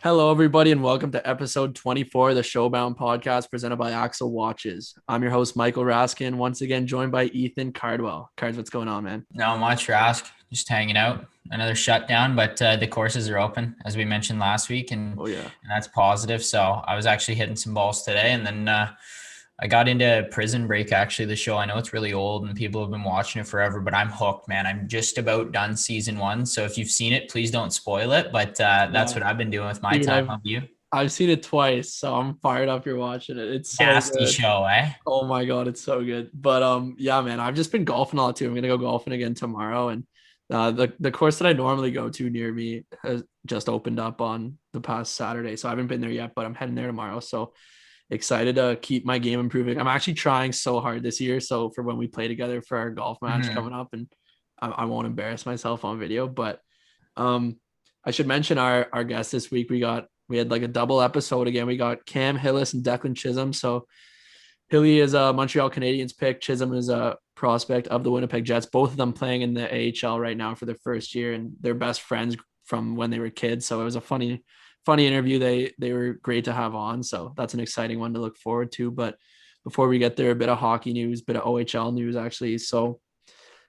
Hello, everybody, and welcome to episode 24 of the Showbound podcast presented by Axel Watches. I'm your host, Michael Raskin, once again joined by Ethan Cardwell. Cards, what's going on, man? Not much, Rask. Just hanging out. Another shutdown, but the courses are open, as we mentioned last week, and Oh, yeah. that's positive. So I was actually hitting some balls today, and then I got into Prison Break, actually, the show. I know it's really old and people have been watching it forever, but I'm hooked, man. I'm just about done season one. So if you've seen it, please don't spoil it. But that's No, what I've been doing with my dude, time. I've Have you? I've seen it twice, so I'm fired up you're watching it. It's so Nasty good. show, eh? Oh my God, it's so good. But yeah, man, I've just been golfing a lot too. I'm gonna go golfing again tomorrow. And the course that I normally go to near me has just opened up on the past Saturday. So I haven't been there yet, but I'm heading there tomorrow. So excited to keep my game improving. I'm actually trying so hard this year. So for when we play together for our golf match Mm-hmm. coming up, and I won't embarrass myself on video. But um, I should mention our guest this week. We had like a double episode again. We got Cam Hillis and Declan Chisholm. So Hilly is a Montreal Canadiens pick. Chisholm is a prospect of the Winnipeg Jets. Both of them playing in the AHL right now for their first year, and they're best friends from when they were kids. So it was a funny interview. They were great to have on. So that's an exciting one to look forward to. But before we get there, a bit of hockey news, a bit of OHL news actually. So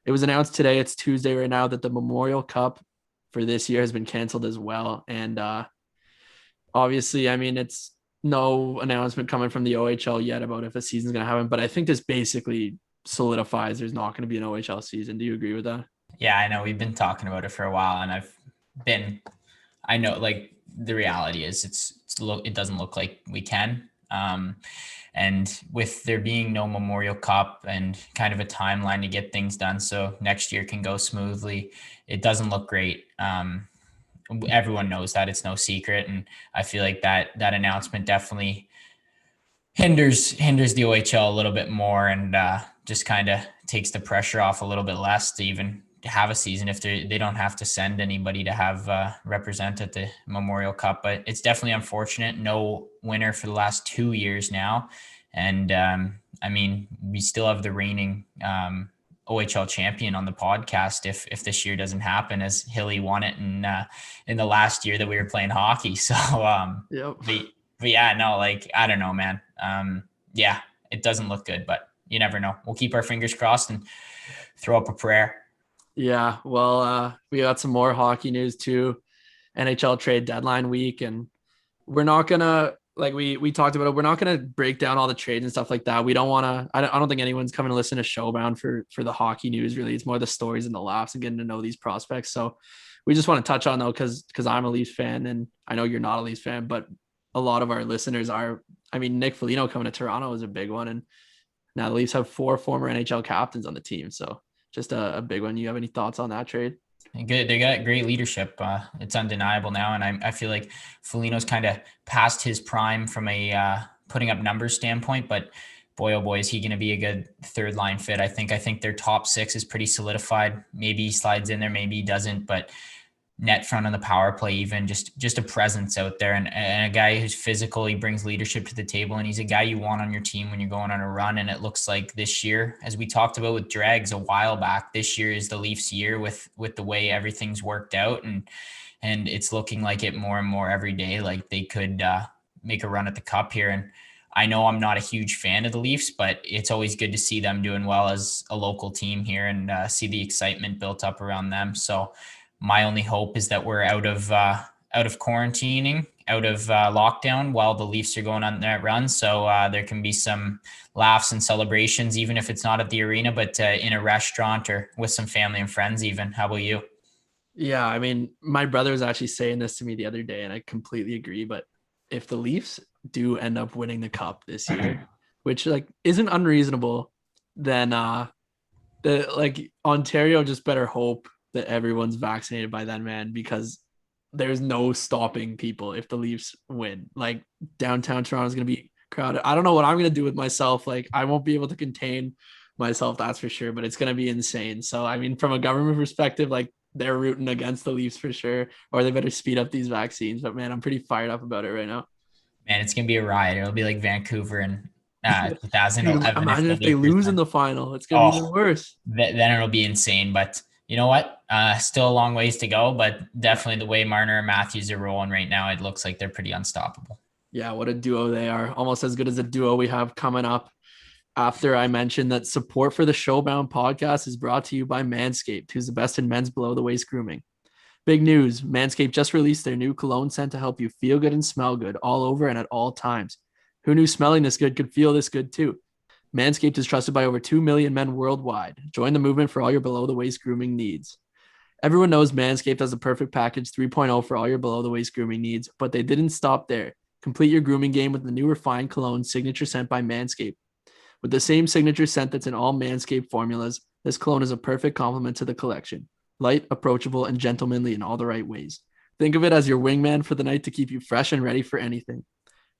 it was announced today, it's Tuesday right now, that the Memorial Cup for this year has been canceled as well. And obviously, I mean, it's no announcement coming from the OHL yet about if a season's going to happen, but I think this basically solidifies there's not going to be an OHL season. Do you agree with that? Yeah, I know. We've been talking about it for a while, and been I know, like, the reality is it doesn't look like we can. And with there being no Memorial Cup and kind of a timeline to get things done so next year can go smoothly, it doesn't look great. Everyone knows that, it's no secret, and I feel like that announcement definitely hinders the OHL a little bit more, and just kind of takes the pressure off a little bit less to even have a season if they don't have to send anybody to have represent at the Memorial Cup. But it's definitely unfortunate. No winner for the last 2 years now, and I mean, we still have the reigning OHL champion on the podcast if this year doesn't happen, as Hilly won it in the last year that we were playing hockey. So Yep. but yeah, no, like, I don't know, man. Yeah, it doesn't look good, but you never know. We'll keep our fingers crossed and throw up a prayer. Yeah. Well, we got some more hockey news too. NHL trade deadline week, and we're not gonna like we talked about it. We're not gonna break down all the trades and stuff like that. We don't want to. I don't think anyone's coming to listen to Showbound for the hockey news. Really, it's more the stories and the laughs and getting to know these prospects. So we just want to touch on though, because I'm a Leafs fan and I know you're not a Leafs fan, but a lot of our listeners are. I mean, Nick Foligno coming to Toronto is a big one, and now the Leafs have 4 former NHL captains on the team. So just a big one. You have any thoughts on that trade? Good. They got great leadership. It's undeniable now. And I feel like Foligno's kind of past his prime from a putting up numbers standpoint, but boy, oh boy, is he going to be a good third line fit. I think their top six is pretty solidified. Maybe he slides in there, maybe he doesn't, but net front on the power play, even just a presence out there, and a guy who's physical. He brings leadership to the table, and he's a guy you want on your team when you're going on a run. And it looks like this year, as we talked about with Drags a while back, this year is the Leafs year with the way everything's worked out, and it's looking like it more and more every day, like they could make a run at the cup here. And I know I'm not a huge fan of the Leafs, but it's always good to see them doing well as a local team here, and see the excitement built up around them. So my only hope is that we're out of quarantining, out of lockdown while the Leafs are going on that run. So there can be some laughs and celebrations, even if it's not at the arena, but in a restaurant or with some family and friends even. How about you? Yeah, I mean, my brother was actually saying this to me the other day, and I completely agree. But if the Leafs do end up winning the cup this year, which like isn't unreasonable, then the like Ontario just better hope that everyone's vaccinated by then, man, because there's no stopping people if the Leafs win. Like downtown Toronto is gonna be crowded. I don't know what I'm gonna do with myself. Like I won't be able to contain myself, that's for sure, but it's gonna be insane. So I mean, from a government perspective, like they're rooting against the Leafs for sure, or they better speed up these vaccines. But man, I'm pretty fired up about it right now. Man, it's gonna be a riot. It'll be like Vancouver in Dude, 2011 if imagine the if they Lakers lose in win. the final. It's gonna be even Oh, worse. then it'll be insane. But You know what? Still a long ways to go, but definitely the way Marner and Matthews are rolling right now, it looks like they're pretty unstoppable. Yeah, what a duo they are. Almost as good as a duo we have coming up. After I mentioned that support for the Showbound podcast is brought to you by Manscaped, who's the best in men's below the waist grooming. Big news, Manscaped just released their new cologne scent to help you feel good and smell good all over and at all times. Who knew smelling this good could feel this good too? Manscaped is trusted by over 2 million men worldwide. Join the movement for all your below the waist grooming needs. Everyone knows Manscaped has a perfect package 3.0 for all your below the waist grooming needs, but they didn't stop there. Complete your grooming game with the new refined cologne signature scent by Manscaped. With the same signature scent that's in all Manscaped formulas, this cologne is a perfect complement to the collection. Light, approachable, and gentlemanly in all the right ways. Think of it as your wingman for the night to keep you fresh and ready for anything.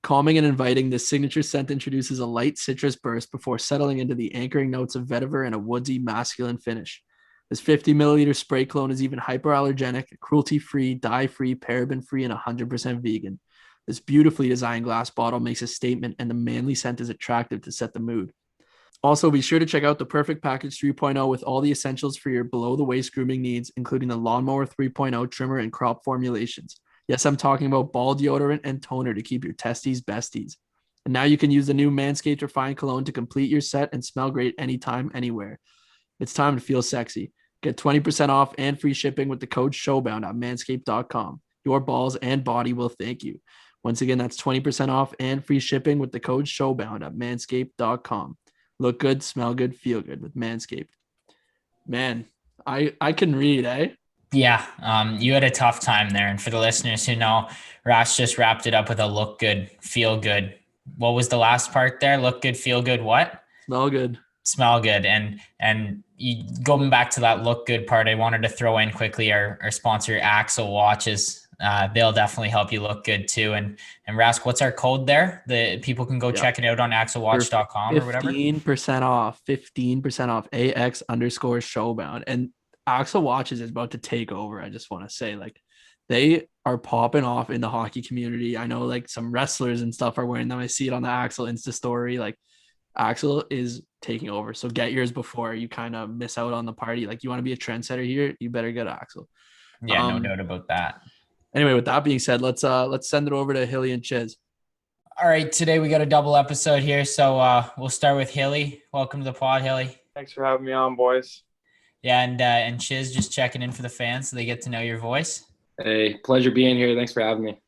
Calming and inviting, this signature scent introduces a light citrus burst before settling into the anchoring notes of vetiver and a woodsy masculine finish. This 50 milliliter spray cologne is even hypoallergenic, cruelty free, dye free, paraben free, and 100% vegan. This beautifully designed glass bottle makes a statement, and the manly scent is attractive to set the mood. Also, be sure to check out the Perfect Package 3.0 with all the essentials for your below the waist grooming needs, including the Lawnmower 3.0 trimmer and crop formulations. Yes, I'm talking about ball deodorant and toner to keep your testes besties. And now you can use the new Manscaped Refined Cologne to complete your set and smell great anytime, anywhere. It's time to feel sexy. Get 20% off and free shipping with the code SHOWBOUND at manscaped.com. Your balls and body will thank you. Once again, that's 20% off and free shipping with the code SHOWBOUND at manscaped.com. Look good, smell good, feel good with Manscaped. Man, I can read, eh? Yeah, you had a tough time there. And for the listeners who know, Rash just wrapped it up with a look good, feel good. What was the last part there? Look good, feel good, what? Smell good. Smell good. And you, going back to that look good part, I wanted to throw in quickly our sponsor, Axel Watches. They'll definitely help you look good too. And Rask, what's our code there? The people can go check it out on axelwatch.com or whatever. 15% off. 15% off. AX_showbound. And Axel Watches is about to take over. I just want to say, like, they are popping off in the hockey community. I know like some wrestlers and stuff are wearing them. I see it on the Axel Insta story. Like, Axel is taking over. So get yours before you kind of miss out on the party. Like, you want to be a trendsetter here, you better get Axel. Yeah, no doubt about that. Anyway, with that being said, let's send it over to Hilly and Chiz. All right, today we got a double episode here, so we'll start with Hilly. Welcome to the pod, Hilly. Thanks for having me on, boys. Yeah, and Chiz just checking in for the fans so they get to know your voice. Hey, pleasure being here. Thanks for having me.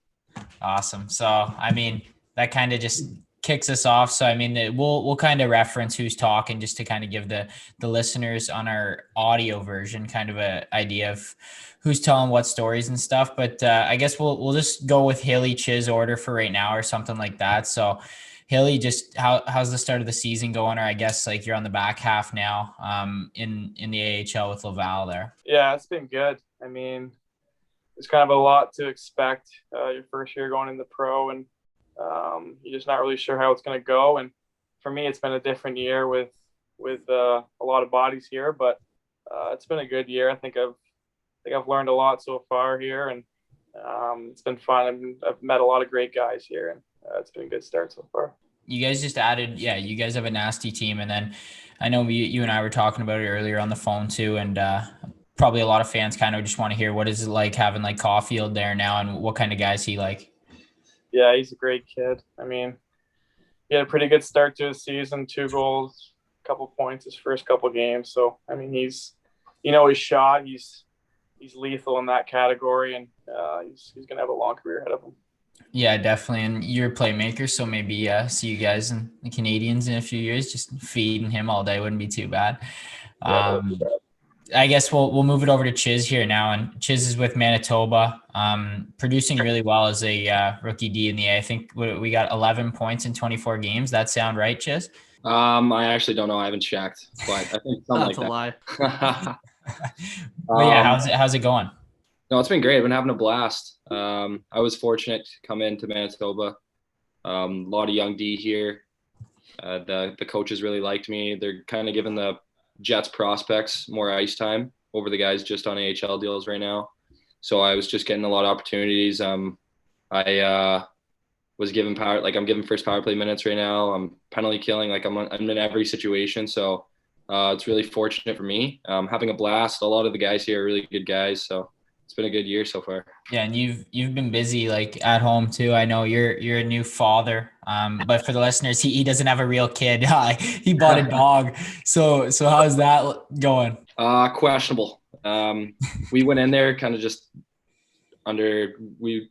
Awesome. So, I mean, that kind of just kicks us off. So, I mean, we'll kind of reference who's talking just to kind of give the listeners on our audio version kind of an idea of who's telling what stories and stuff. But I guess we'll just go with Hilly Chiz order for right now or something like that. So, Hilly, just how's the start of the season going? Or I guess like you're on the back half now in the AHL with Laval there. Yeah, it's been good. I mean, it's kind of a lot to expect your first year going into pro, and you're just not really sure how it's going to go. And for me, it's been a different year with a lot of bodies here, but it's been a good year. I think I've learned a lot so far here, and it's been fun. I've met a lot of great guys here, and it's been a good start so far. You guys just added, you guys have a nasty team. And then I know you and I were talking about it earlier on the phone too. And probably a lot of fans kind of just want to hear, what is it like having like Caulfield there now, and what kind of guys he like? Yeah, he's a great kid. I mean, he had a pretty good start to his season, 2 goals, a couple points his first couple games. So, I mean, he's his shot. He's lethal in that category, and he's going to have a long career ahead of him. Yeah, definitely. And you're a playmaker, so maybe see you guys and the Canadians in a few years, just feeding him all day wouldn't be too bad. I guess we'll move it over to Chiz here now. And Chiz is with Manitoba, producing really well as a rookie D in the A. I think we got 11 points in 24 games. That sound right, Chiz? I actually don't know. I haven't checked, but I think something That's like that. lie. But yeah, how's it going? No, it's been great. I've been having a blast. I was fortunate to come into Manitoba. A lot of young D here. The coaches really liked me. They're kind of giving the Jets prospects more ice time over the guys just on AHL deals right now. So I was just getting a lot of opportunities. I was given power, like I'm given first power play minutes right now. I'm penalty killing, like I'm in every situation. So It's really fortunate for me. Having a blast. A lot of the guys here are really good guys, so it's been a good year so far. Yeah, and you've been busy like at home too. I know you're a new father. But for the listeners, he doesn't have a real kid. He bought a dog. So how's that going? Questionable. We went in there kind of just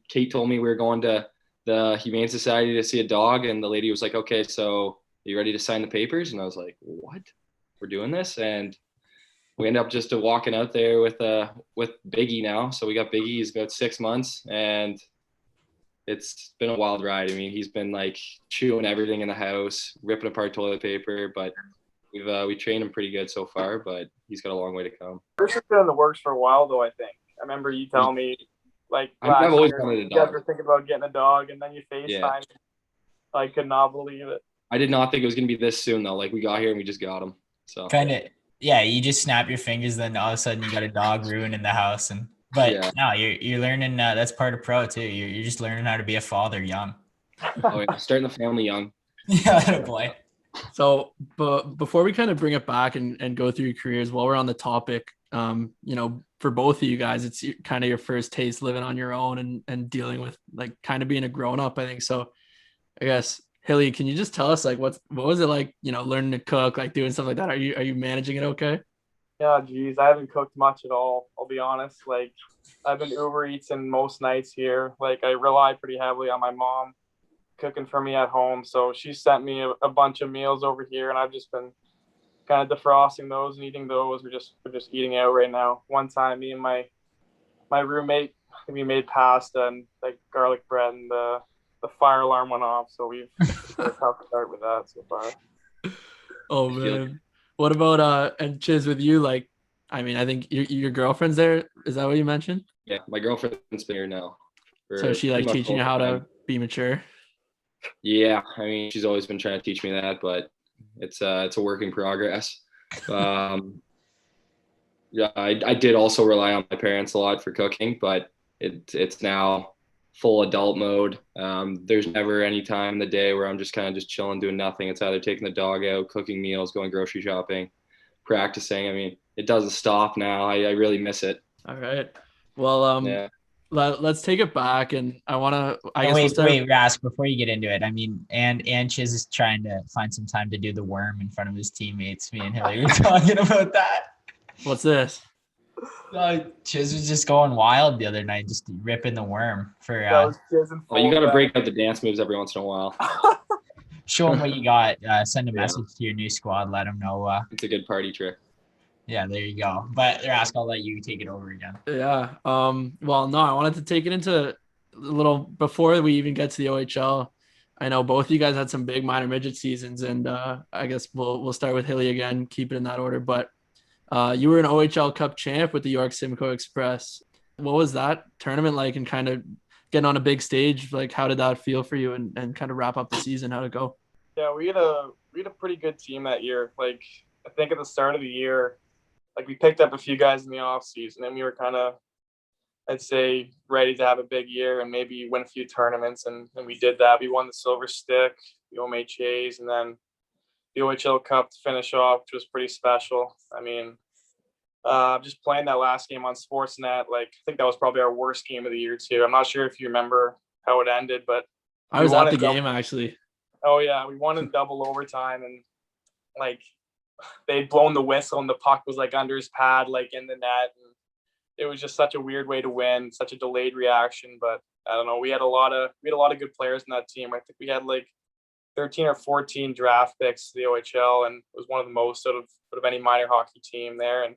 Kate told me we were going to the Humane Society to see a dog, and the lady was like, "Okay, so are you ready to sign the papers?" And I was like, "What? We're doing this?" And we ended up just walking out there with Biggie now. So we got Biggie. He's about 6 months, and it's been a wild ride. I mean, he's been like chewing everything in the house, ripping apart toilet paper, but we trained him pretty good so far, but he's got a long way to come. This has been in the works for a while, though, I think. I remember you telling me, like, I've always year, wanted a you dog. guys were thinking about getting a dog, and then you FaceTime. Yeah. I could not believe it. I did not think it was going to be this soon, though. Like, we got here and we just got him. So Kind of, yeah, you just snap your fingers, then all of a sudden you got a dog ruining the house. But yeah. no, you're learning, that's part of pro too. You're just learning how to be a father young. Oh, yeah. Starting the family young. Yeah, boy. So, but before we kind of bring it back and go through your careers, while we're on the topic, for both of you guys, it's kind of your first taste living on your own and dealing with like kind of being a grown up, I think. So I guess, Hilly, can you just tell us like what was it like, learning to cook, like doing stuff like that? Are you managing it okay? Yeah, geez, I haven't cooked much at all. I'll be honest. Like, I've been Uber Eats in most nights here. Like, I rely pretty heavily on my mom cooking for me at home. So she sent me a bunch of meals over here, and I've just been kind of defrosting those and eating those. We're just eating out right now. One time, me and my roommate, we made pasta and like garlic bread, and the fire alarm went off. So we've had a tough start with that so far. Oh man, what about and Chiz with you? Like, I mean, I think your girlfriend's there. Is that what you mentioned? Yeah, my girlfriend's been here now. So she like teaching you how to be mature. Yeah, I mean, she's always been trying to teach me that, but it's a work in progress. Yeah, I did also rely on my parents a lot for cooking, but it's now full adult mode. There's never any time in the day where I'm just kind of just chilling, doing nothing. It's either taking the dog out, cooking meals, going grocery shopping, practicing. I mean, it doesn't stop now. I really miss it. All right. Well, yeah. Let's take it back, and I want to. Wait, Rask, before you get into it, I mean, and Chiz is trying to find some time to do the worm in front of his teammates. Me and Hilly were talking about that. What's this? Chiz was just going wild the other night, just ripping the worm for. Well, you got to break out the dance moves every once in a while. Show them what you got. Send a message to your new squad. Let them know. It's a good party trick. Yeah, there you go. But Rask, I'll let you take it over again. Yeah. Well, no, I wanted to take it into a little before we even get to the OHL. I know both of you guys had some big minor midget seasons, and I guess we'll start with Hilly again, keep it in that order. But you were an OHL Cup champ with the York Simcoe Express. What was that tournament like, and kind of getting on a big stage? Like, how did that feel for you, and kind of wrap up the season? How'd it go? Yeah, we had a pretty good team that year. Like, I think at the start of the year, like, we picked up a few guys in the off season, and we were kind of, I'd say, ready to have a big year and maybe win a few tournaments. And we did that. We won the Silver Stick, the OMHAs, and then the OHL Cup to finish off, which was pretty special. I mean, just playing that last game on Sportsnet, like, I think that was probably our worst game of the year too. I'm not sure if you remember how it ended, but I was at the game actually. Oh yeah, we won in double overtime, and like, they'd blown the whistle and the puck was like under his pad, like in the net. And it was just such a weird way to win, such a delayed reaction. But I don't know. We had a lot of good players in that team. I think we had like 13 or 14 draft picks to the OHL, and it was one of the most out of any minor hockey team there. And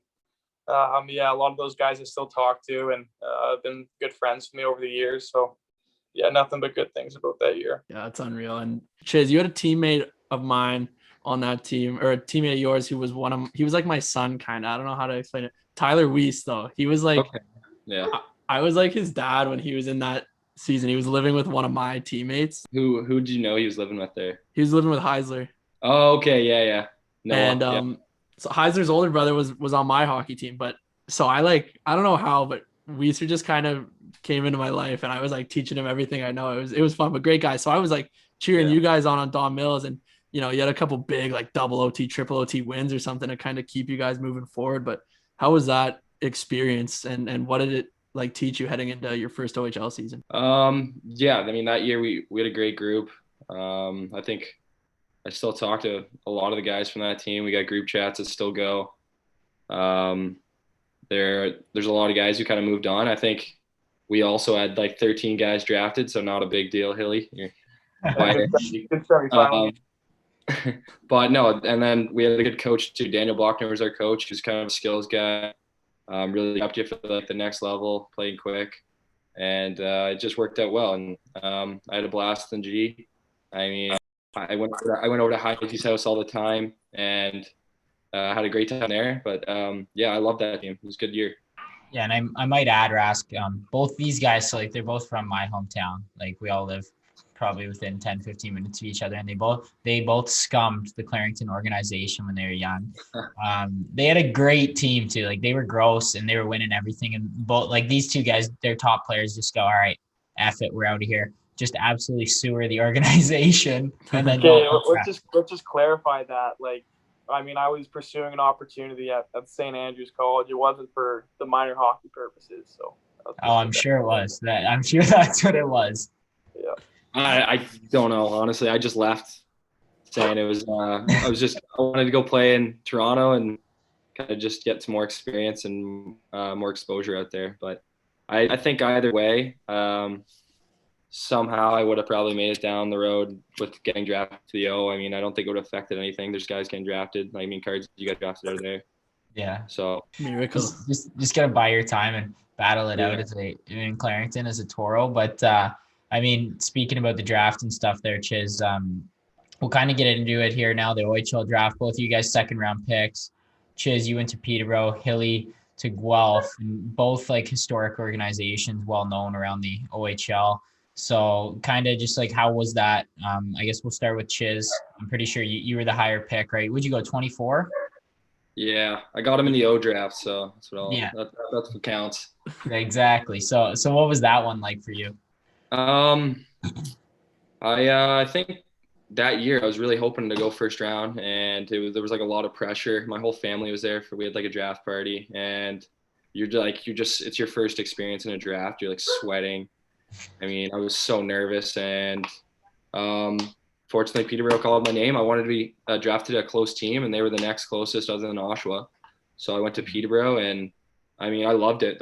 yeah, a lot of those guys I still talk to, and have been good friends with me over the years. So yeah, nothing but good things about that year. Yeah, it's unreal. And Chiz, you had a teammate of mine on that team, or a teammate of yours who was he was like my son, kind of. I don't know how to explain it. Tyler Weiss, though. He was like, okay. Yeah. I was like his dad when he was in that season. He was living with one of my teammates. Who did you know he was living with there? He was living with Heisler. Oh, okay. Yeah. No, and so Heisler's older brother was on my hockey team, but so I don't know how, but Weiser just kind of came into my life, and I was like teaching him everything I know. It was fun, but great guy. So I was like cheering you guys on Don Mills, and you know, you had a couple big like double OT, triple OT wins or something to kind of keep you guys moving forward. But how was that experience, and what did it like teach you heading into your first OHL season? Yeah, I mean that year we had a great group. I think I still talk to a lot of the guys from that team. We got group chats that still go. Um, there's a lot of guys who kind of moved on. I think we also had like 13 guys drafted, so not a big deal, Hilly. But, Good semifinal. but no, and then we had a good coach too. Daniel Blockner was our coach, who's kind of a skills guy. Really upped you for like the next level, playing quick, and it just worked out well. And I had a blast in G. I mean, I went over to Heidi's house all the time, and had a great time there. But yeah, I love that team. It was a good year. Yeah, and I might add, Rask, both these guys, so like they're both from my hometown. Like we all live probably within 10, 15 minutes of each other, and they both scummed the Clarington organization when they were young. They had a great team too. Like they were gross and they were winning everything. And both like these two guys, their top players just go, all right, F it, we're out of here. Just absolutely sewer the organization. And then okay, let's just clarify that. Like, I mean, I was pursuing an opportunity at St. Andrews College. It wasn't for the minor hockey purposes. So. I'm sure it was. I'm sure that's what it was. Yeah. I don't know, honestly. I just left saying it was I wanted to go play in Toronto and kind of just get some more experience and more exposure out there. But I think either way, somehow I would have probably made it down the road with getting drafted to the O. I mean, I don't think it would have affected anything. There's guys getting drafted. I mean, Cards, you got drafted out of there. Yeah. So miracle. Just gotta buy your time and battle it out in Clarington as a Toro. But I mean, speaking about the draft and stuff there, Chiz, we'll kind of get into it here now. The OHL draft, both of you guys 2nd round picks. Chiz, you went to Peterborough, Hilly to Guelph, and both like historic organizations, well known around the OHL. So kind of just like, how was that? I guess we'll start with Chiz. I'm pretty sure you were the higher pick, right? Would you go 24? Yeah, I got him in the O draft, so that's what counts. Exactly. So what was that one like for you? I think that year I was really hoping to go first round, and there was like a lot of pressure. My whole family was there we had like a draft party, and it's your first experience in a draft. You're like sweating. I mean, I was so nervous, and fortunately Peterborough called my name. I wanted to be drafted to a close team, and they were the next closest other than Oshawa. So I went to Peterborough, and I mean, I loved it.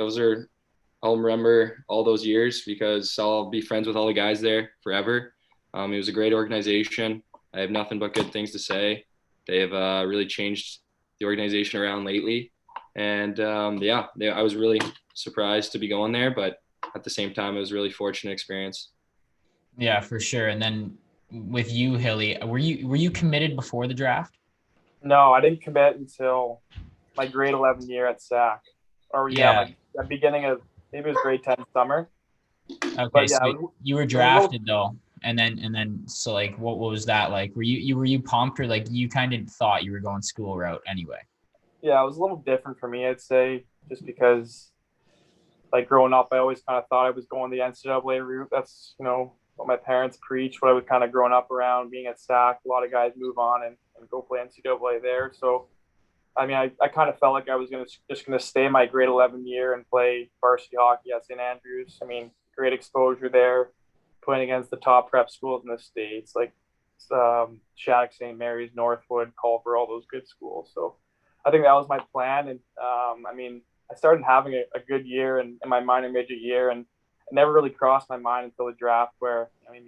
I'll remember all those years because I'll be friends with all the guys there forever. It was a great organization. I have nothing but good things to say. They have really changed the organization around lately. And I was really surprised to be going there, but at the same time, it was a really fortunate experience. Yeah, for sure. And then with you, Hilly, were you committed before the draft? No, I didn't commit until my grade 11 year at SAC. Or like the beginning of, maybe it was grade 10 summer. Okay, so you were drafted though. And then so like what was that like? Were you pumped, or like you kind of thought you were going school route anyway? Yeah, it was a little different for me, I'd say, just because like growing up I always kind of thought I was going the NCAA route. That's, what my parents preach, what I was kind of growing up around. Being at SAC, a lot of guys move on and go play NCAA there. So I mean, I kind of felt like I was just gonna stay my grade 11 year and play varsity hockey at St. Andrews. I mean, great exposure there, playing against the top prep schools in the States, like Shattuck, St. Mary's, Northwood, Culver, all those good schools. So I think that was my plan. And I mean, I started having a good year in my minor major year, and it never really crossed my mind until the draft, where, I mean,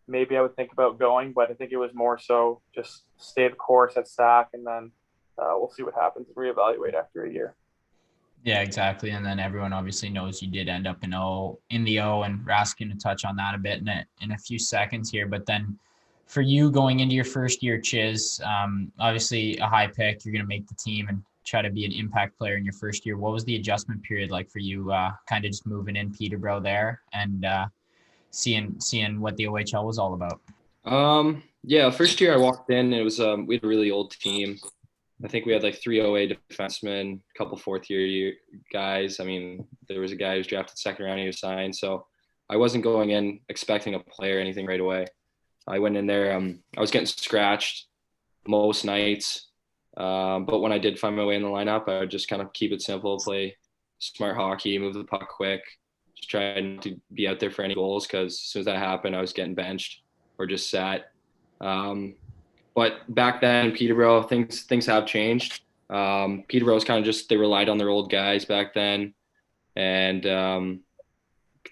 maybe I would think about going, but I think it was more so just stay the course at SAC, and then we'll see what happens and reevaluate after a year. Yeah, exactly. And then everyone obviously knows you did end up in the O, and Rask going to touch on that a bit in a few seconds here. But then for you going into your first year, Chiz, obviously a high pick, you're going to make the team and try to be an impact player in your first year. What was the adjustment period like for you, kind of just moving in Peterborough there and seeing what the OHL was all about? Yeah, first year I walked in, it was we had a really old team. I think we had like 3 OA defensemen, a couple fourth year guys. I mean, there was a guy who was drafted 2nd round, he was signed. So I wasn't going in expecting to play or anything right away. I went in there. I was getting scratched most nights. But when I did find my way in the lineup, I would just kind of keep it simple, play smart hockey, move the puck quick, just try not to be out there for any goals, because as soon as that happened, I was getting benched or just sat. But back then in Peterborough, things have changed. Peterborough was kind of just, they relied on their old guys back then. And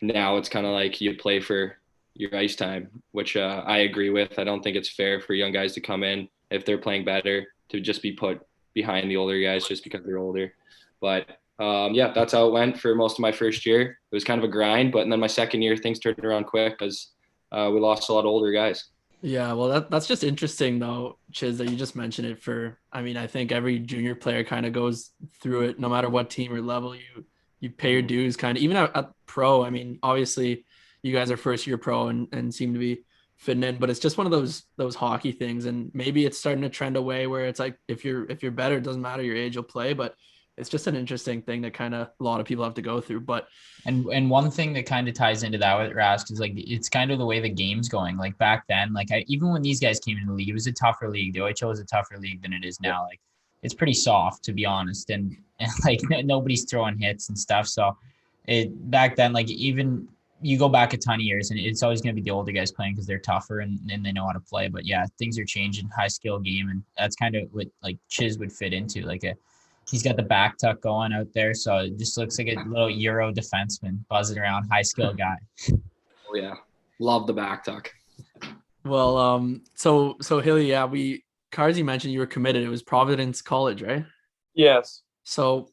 now it's kind of like you play for your ice time, which I agree with. I don't think it's fair for young guys to come in if they're playing better to just be put behind the older guys just because they're older. But yeah, that's how it went for most of my first year. It was kind of a grind, but then my second year, things turned around quick because we lost a lot of older guys. Yeah, well, that's just interesting though, Chiz, that you just mentioned it. I mean, I think every junior player kind of goes through it, no matter what team or level you pay your dues, kind of even at pro. I mean, obviously, you guys are first year pro and seem to be fitting in, but it's just one of those hockey things, and maybe it's starting to trend away where it's like if you're better, it doesn't matter your age, you'll play. But it's just an interesting thing that kind of a lot of people have to go through. But And one thing that kind of ties into that with Rask is like it's kind of the way the game's going. Like back then, like even when these guys came into the league, it was a tougher league. The OHL is a tougher league than it is now. Like it's pretty soft, to be honest, and like nobody's throwing hits and stuff. So it back then, like even you go back a ton of years, and it's always going to be the older guys playing because they're tougher and they know how to play. But yeah, things are changing, high skill game, and that's kind of what like Chiz would fit into. Like he's got the back tuck going out there, so it just looks like a little Euro defenseman buzzing around, high skill guy. Oh yeah, love the back tuck. well, so Hilly, yeah, Cardsy mentioned you were committed. It was Providence College, right? Yes. So,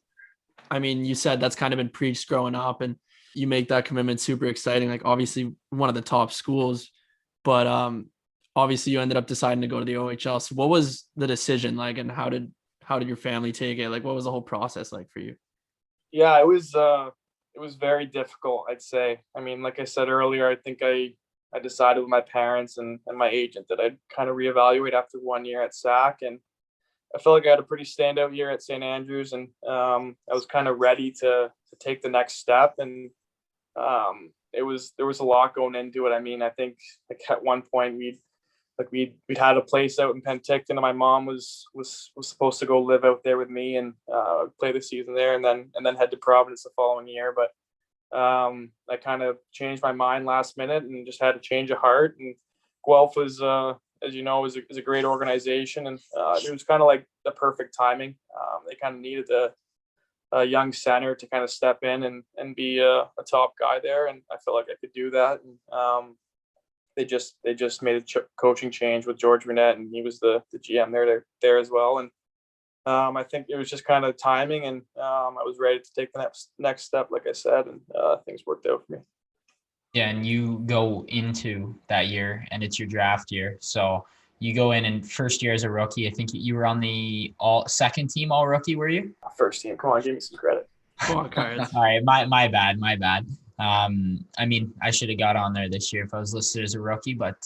I mean, you said that's kind of been preached growing up, and you make that commitment super exciting. Like obviously one of the top schools, but obviously you ended up deciding to go to the OHL. So what was the decision like, and how did your family take it? Like, what was the whole process like for you? Yeah, it was very difficult, I'd say. I mean, like I said earlier, I think I decided with my parents and my agent that I'd kind of reevaluate after 1 year at SAC, and I felt like I had a pretty standout year at St. Andrews, and I was kind of ready to take the next step. And there was a lot going into it. I mean, I think like at one point we'd had a place out in Penticton, and my mom was supposed to go live out there with me and play the season there, and then head to Providence the following year. But I kind of changed my mind last minute and just had a change of heart. And Guelph was, as you know, is a great organization, and it was kind of like the perfect timing. They kind of needed a young center to kind of step in and be a top guy there, and I felt like I could do that. And they just made a coaching change with George Burnett, and he was the GM there as well. And I think it was just kind of timing, and I was ready to take the next step, like I said, and things worked out for me. Yeah, and you go into that year, and it's your draft year, so you go in and first year as a rookie. I think you were on the second team all rookie, were you? First team, come on, give me some credit. Come on, Cards. All right, my bad. I mean, I should have got on there this year if I was listed as a rookie, but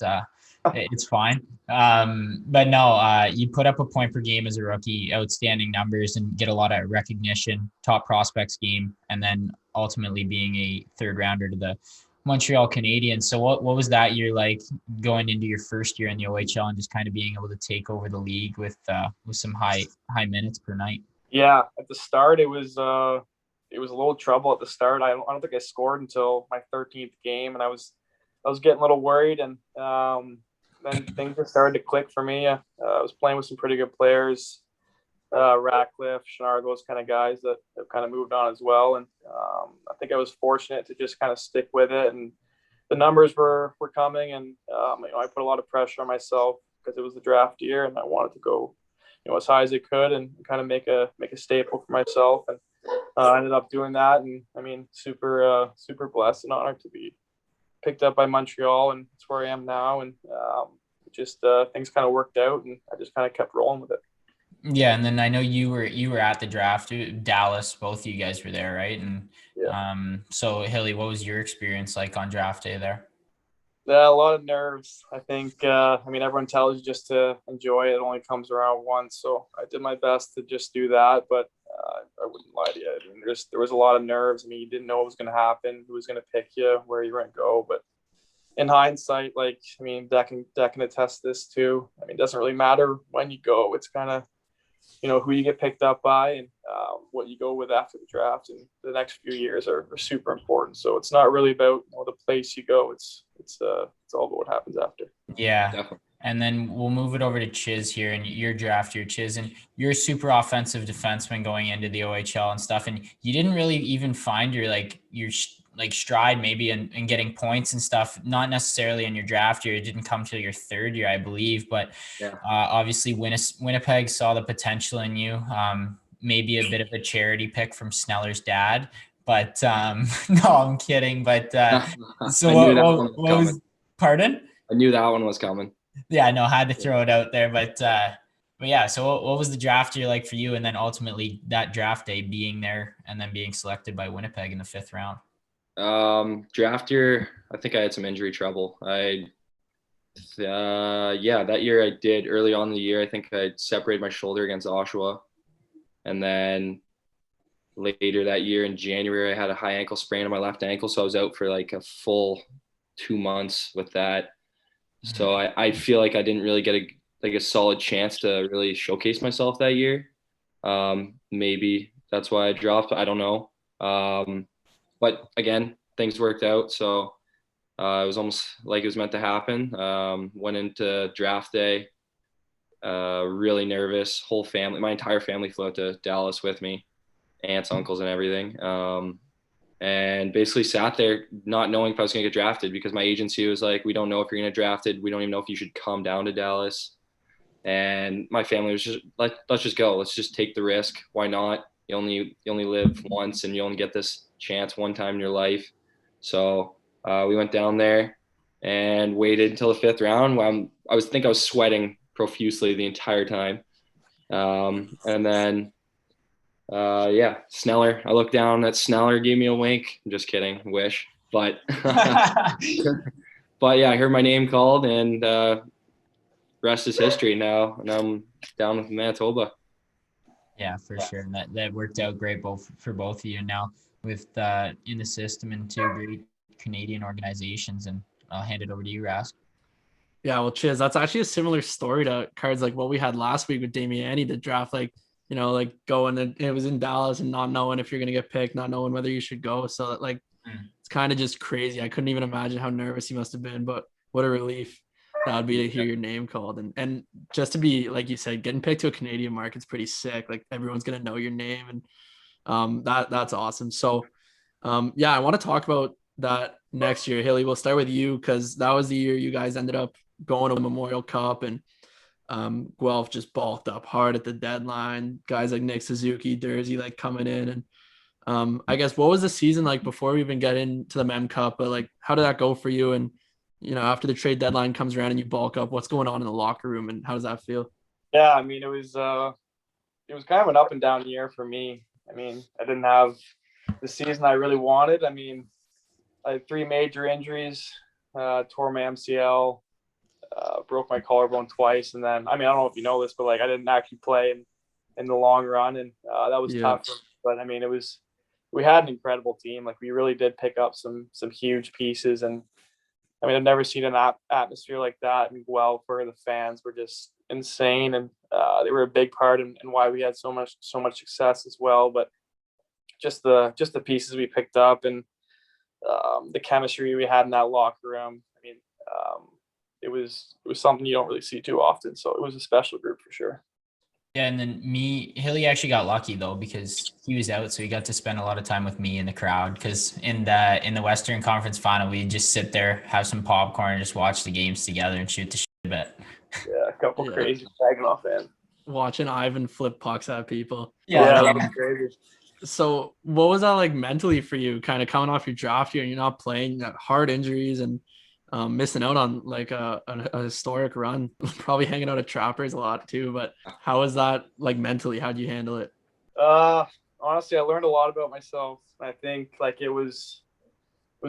it's fine. But no, you put up a point per game as a rookie, outstanding numbers, and get a lot of recognition, top prospects game, and then ultimately being a third rounder to the Montreal Canadiens. So what was that year like, going into your first year in the OHL and just kind of being able to take over the league with some high minutes per night? Yeah, at the start it was a little trouble at the start. I don't think I scored until my 13th game, and I was getting a little worried, and then things just started to click for me. I was playing with some pretty good players, Ratcliffe, Shenard, those kind of guys that have kind of moved on as well. And I think I was fortunate to just kind of stick with it, and the numbers were coming, and I put a lot of pressure on myself because it was the draft year, and I wanted to go as high as I could and kind of make a staple for myself. And I ended up doing that, and I mean, super blessed and honored to be picked up by Montreal, and it's where I am now. And just things kind of worked out, and I just kind of kept rolling with it. Yeah, and then I know you were at the draft, Dallas. Both of you guys were there, right? And yeah. So Hilly, what was your experience like on draft day there? Yeah, a lot of nerves. I think. I mean, everyone tells you just to enjoy it. It only comes around once, so I did my best to just do that. But I wouldn't lie to you. I mean, there was a lot of nerves. I mean, you didn't know what was going to happen, who was going to pick you, where you were going to go. But in hindsight, like, I mean, that can attest this too. I mean, it doesn't really matter when you go. It's kind of, who you get picked up by and what you go with after the draft. And the next few years are super important. So it's not really about the place you go. It's all about what happens after. Yeah. Definitely. And then we'll move it over to Chiz here and your draft year, Chiz. And you're a super offensive defenseman going into the OHL and stuff. And you didn't really even find your stride maybe in getting points and stuff, not necessarily in your draft year. It didn't come till your third year, I believe. But Yeah. Obviously Winnipeg saw the potential in you. Maybe a bit of a charity pick from Sneller's dad. But no, I'm kidding. But so what was, pardon? I knew that one was coming. Yeah, no, I had to throw it out there, but yeah. So what was the draft year like for you, and then ultimately that draft day being there and then being selected by Winnipeg in the 5th round? Draft year, I think I had some injury trouble. That year I did early on in the year. I think I separated my shoulder against Oshawa, and then later that year in January I had a high ankle sprain on my left ankle, so I was out for like a full 2 months with that. So I feel like I didn't really get a solid chance to really showcase myself that year. Maybe that's why I dropped. I don't know. But again, things worked out. So it was almost like it was meant to happen. Went into draft day, really nervous. Whole family, my entire family flew out to Dallas with me, aunts, uncles, and everything. And basically sat there not knowing if I was going to get drafted because my agency was like, we don't know if you're going to get drafted. We don't even know if you should come down to Dallas. And my family was just like, let's just go. Let's just take the risk. Why not? You only live once and you only get this chance one time in your life. So we went down there and waited until the 5th round. I was sweating profusely the entire time. And then Sneller. I looked down at Sneller, gave me a wink. I'm just kidding, wish. But but yeah, I heard my name called, and rest is history. Now I'm down with Manitoba. Yeah, for sure. And that worked out great for both of you. Now with in the system and 2 great Canadian organizations, and I'll hand it over to you, Rask. Yeah, well, Chiz, that's actually a similar story to cards like what we had last week with Damiani, the draft, like going and it was in Dallas and not knowing if you're going to get picked, not knowing whether you should go. So that it's kind of just crazy. I couldn't even imagine how nervous he must have been, but what a relief that would be to hear your name called. And just to be, like you said, getting picked to a Canadian market's pretty sick. Like everyone's going to know your name, and that's awesome. So I want to talk about that next year. Hilly, we'll start with you because that was the year you guys ended up going to the Memorial Cup, and Guelph just bulked up hard at the deadline. Guys like Nick Suzuki, Dursey, coming in. And I guess what was the season like before we even get into the Mem Cup? But how did that go for you? And after the trade deadline comes around and you bulk up, what's going on in the locker room and how does that feel? Yeah, I mean, it was kind of an up and down year for me. I mean, I didn't have the season I really wanted. I mean, I had 3 major injuries, tore my MCL, broke my collarbone twice. And then, I mean, I don't know if you know this, but I didn't actually play in the long run. And that was tough. But I mean, we had an incredible team. We really did pick up some huge pieces. And I mean, I've never seen an atmosphere like that in Guelph where the fans were just insane. And they were a big part in why we had so much success as well. But just the pieces we picked up and the chemistry we had in that locker room. I mean, it was something you don't really see too often. So it was a special group for sure. Yeah, and then Hilly actually got lucky though because he was out, so he got to spend a lot of time with me in the crowd. Because in the Western Conference Final, we just sit there, have some popcorn, and just watch the games together and shoot the shit a bit. Yeah, a couple crazy Saginaw fans watching Ivan flip pucks at people. Yeah, crazy. So what was that like mentally for you, kind of coming off your draft year and you're not playing, that hard injuries and missing out on a historic run, probably hanging out at Trappers a lot too. But how was that mentally? How'd you handle it? Honestly, I learned a lot about myself. I think it was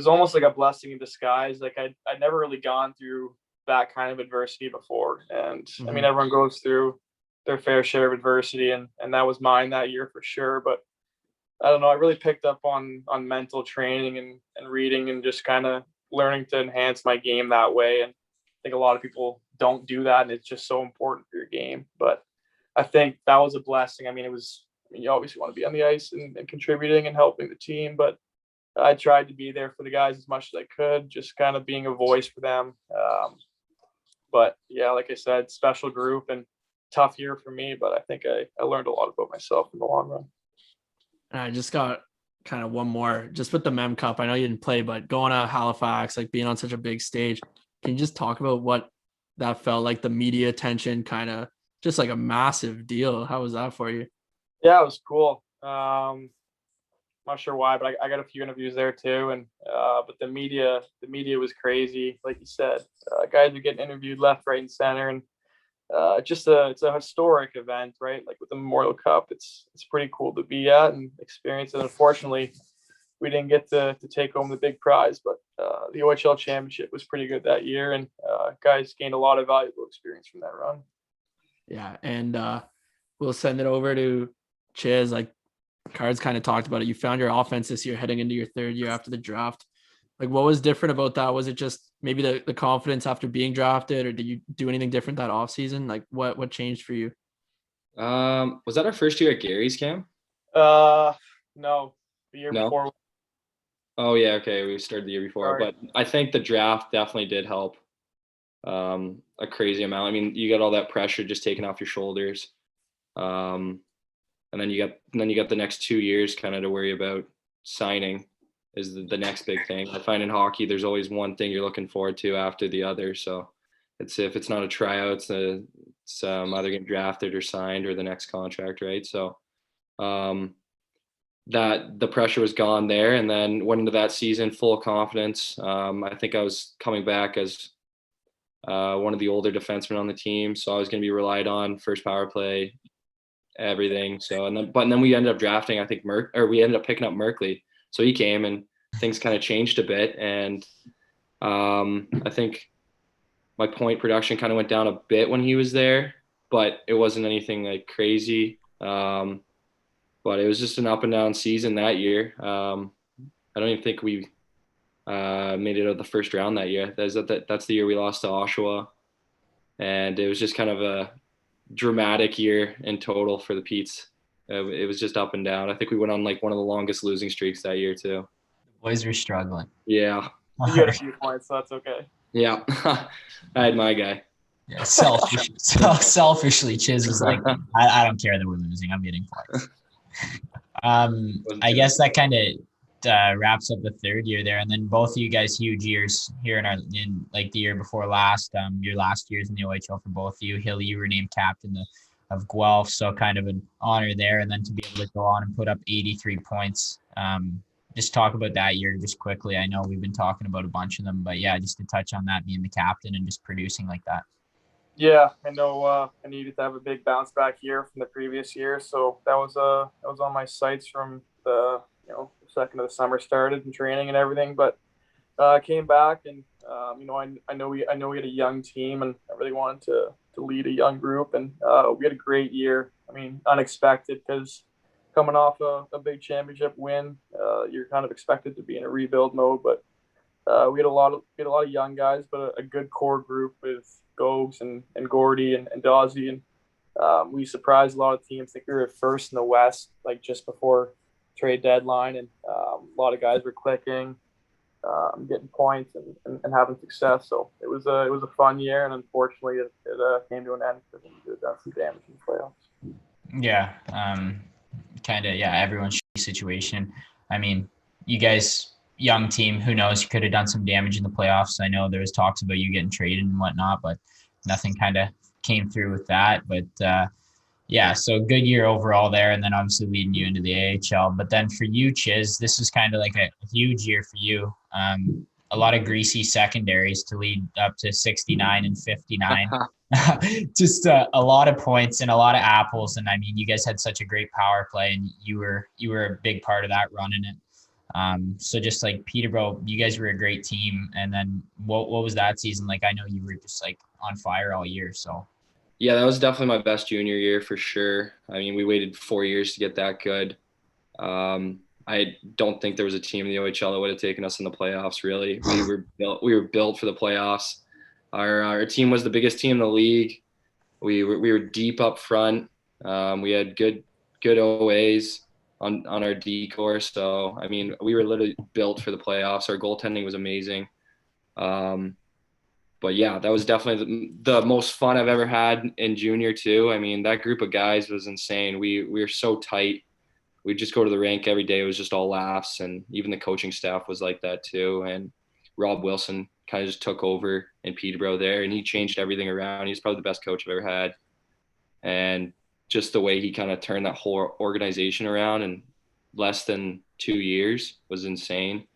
almost like a blessing in disguise. I'd never really gone through that kind of adversity before. And I mean, everyone goes through their fair share of adversity and that was mine that year for sure. But I don't know, I really picked up on mental training and reading and just kind of, learning to enhance my game that way. And I think a lot of people don't do that, and it's just so important for your game. But I think that was a blessing. I mean, you obviously want to be on the ice and contributing and helping the team, but I tried to be there for the guys as much as I could, just kind of being a voice for them. But yeah, like I said, special group and tough year for me, but I think I learned a lot about myself in the long run. And I just got kind of one more just with the Mem Cup. I know you didn't play, but going to Halifax, like being on such a big stage, can you just talk about what that felt like, the media attention, kind of just like a massive deal? How was that for you? Yeah, it was cool. Not sure why, but I got a few interviews there too. And but the media was crazy, like you said. Guys are getting interviewed left, right, and center, and it's a historic event, right? Like with the Memorial Cup, it's pretty cool to be at and experience it. Unfortunately, we didn't get to take home the big prize, but the OHL championship was pretty good that year, and guys gained a lot of valuable experience from that run. Yeah, and we'll send it over to Chiz. Like Cards kind of talked about it. You found your offense this year heading into your third year after the draft. Like, what was different about that? Was it just maybe the confidence after being drafted, or did you do anything different that offseason? Like, what changed for you? Was that our first year at Gary's, Cam? No, the year No? before. Oh yeah, okay. We started the year before, Sorry. but I think the draft definitely did help a crazy amount. I mean, you got all that pressure just taken off your shoulders, and then you got the next 2 years kind of to worry about. Signing is the next big thing. I find in hockey, there's always one thing you're looking forward to after the other. So if it's not a tryout, it's either getting drafted or signed or the next contract, right? So that the pressure was gone there, and then went into that season full of confidence. I think I was coming back as one of the older defensemen on the team, so I was going to be relied on first power play, everything. So but then we ended up drafting, I think we ended up picking up Merkley. So he came and things kind of changed a bit, and I think my point production kind of went down a bit when he was there, but it wasn't anything like crazy. But it was just an up and down season that year. I don't even think we made it out of the first round that year. That's the year we lost to Oshawa, and it was just kind of a dramatic year in total for the Petes. It was just up and down. I think we went on like one of the longest losing streaks that year too. The boys were struggling. Yeah. You got a few points, so that's okay. Yeah. I had my guy. Yeah, selfishly, Chiz was like, I don't care that we're losing. I'm getting points. I guess that kind of wraps up the third year there, and then both of you guys huge years here in like the year before last. Your last years in the OHL for both of you. Hilly, you were named captain of Guelph, so kind of an honor there, and then to be able to go on and put up 83 points. Just talk about that year just quickly. I know we've been talking about a bunch of them, but yeah, just to touch on that, being the captain and just producing like that. Yeah, I know I needed to have a big bounce back year from the previous year, so that was on my sights from the second of the summer started and training and everything. But I came back, and I know we had a young team, and I really wanted to lead a young group, and we had a great year. I mean, unexpected, because coming off a big championship win, you're kind of expected to be in a rebuild mode, but we had a lot of young guys, but a good core group with Gogs and Gordy and Dawsey, and we surprised a lot of teams. I think we were first in the West, like just before trade deadline, and a lot of guys were clicking, getting points and having success. So it was a fun year, and unfortunately it came to an end because we did some damage in the playoffs. Yeah, everyone's situation. I mean, you guys, young team, who knows, you could have done some damage in the playoffs. I know there was talks about you getting traded and whatnot, but nothing kind of came through with that. But so good year overall there, and then obviously leading you into the AHL. But then for you, Chiz, this is kind of like a huge year for you. A lot of greasy secondaries to lead up to 69 and 59. Just a lot of points and a lot of apples. And I mean, you guys had such a great power play, and you were a big part of that running it. So just like Peterborough, you guys were a great team. And then what was that season like? I know you were just like on fire all year. So yeah, that was definitely my best junior year for sure. I mean, we waited 4 years to get that good. I don't think there was a team in the OHL that would have taken us in the playoffs. Really, we were built for the playoffs. Our team was the biggest team in the league. We were deep up front. We had good OAs on our D core. So I mean, we were literally built for the playoffs. Our goaltending was amazing. But yeah, that was definitely the most fun I've ever had in junior too. I mean, that group of guys was insane. We were so tight. We'd just go to the rink every day. It was just all laughs, and even the coaching staff was like that too. And Rob Wilson kind of just took over in Peterborough there, and he changed everything around. He's probably the best coach I've ever had. And just the way he kind of turned that whole organization around in less than 2 years was insane.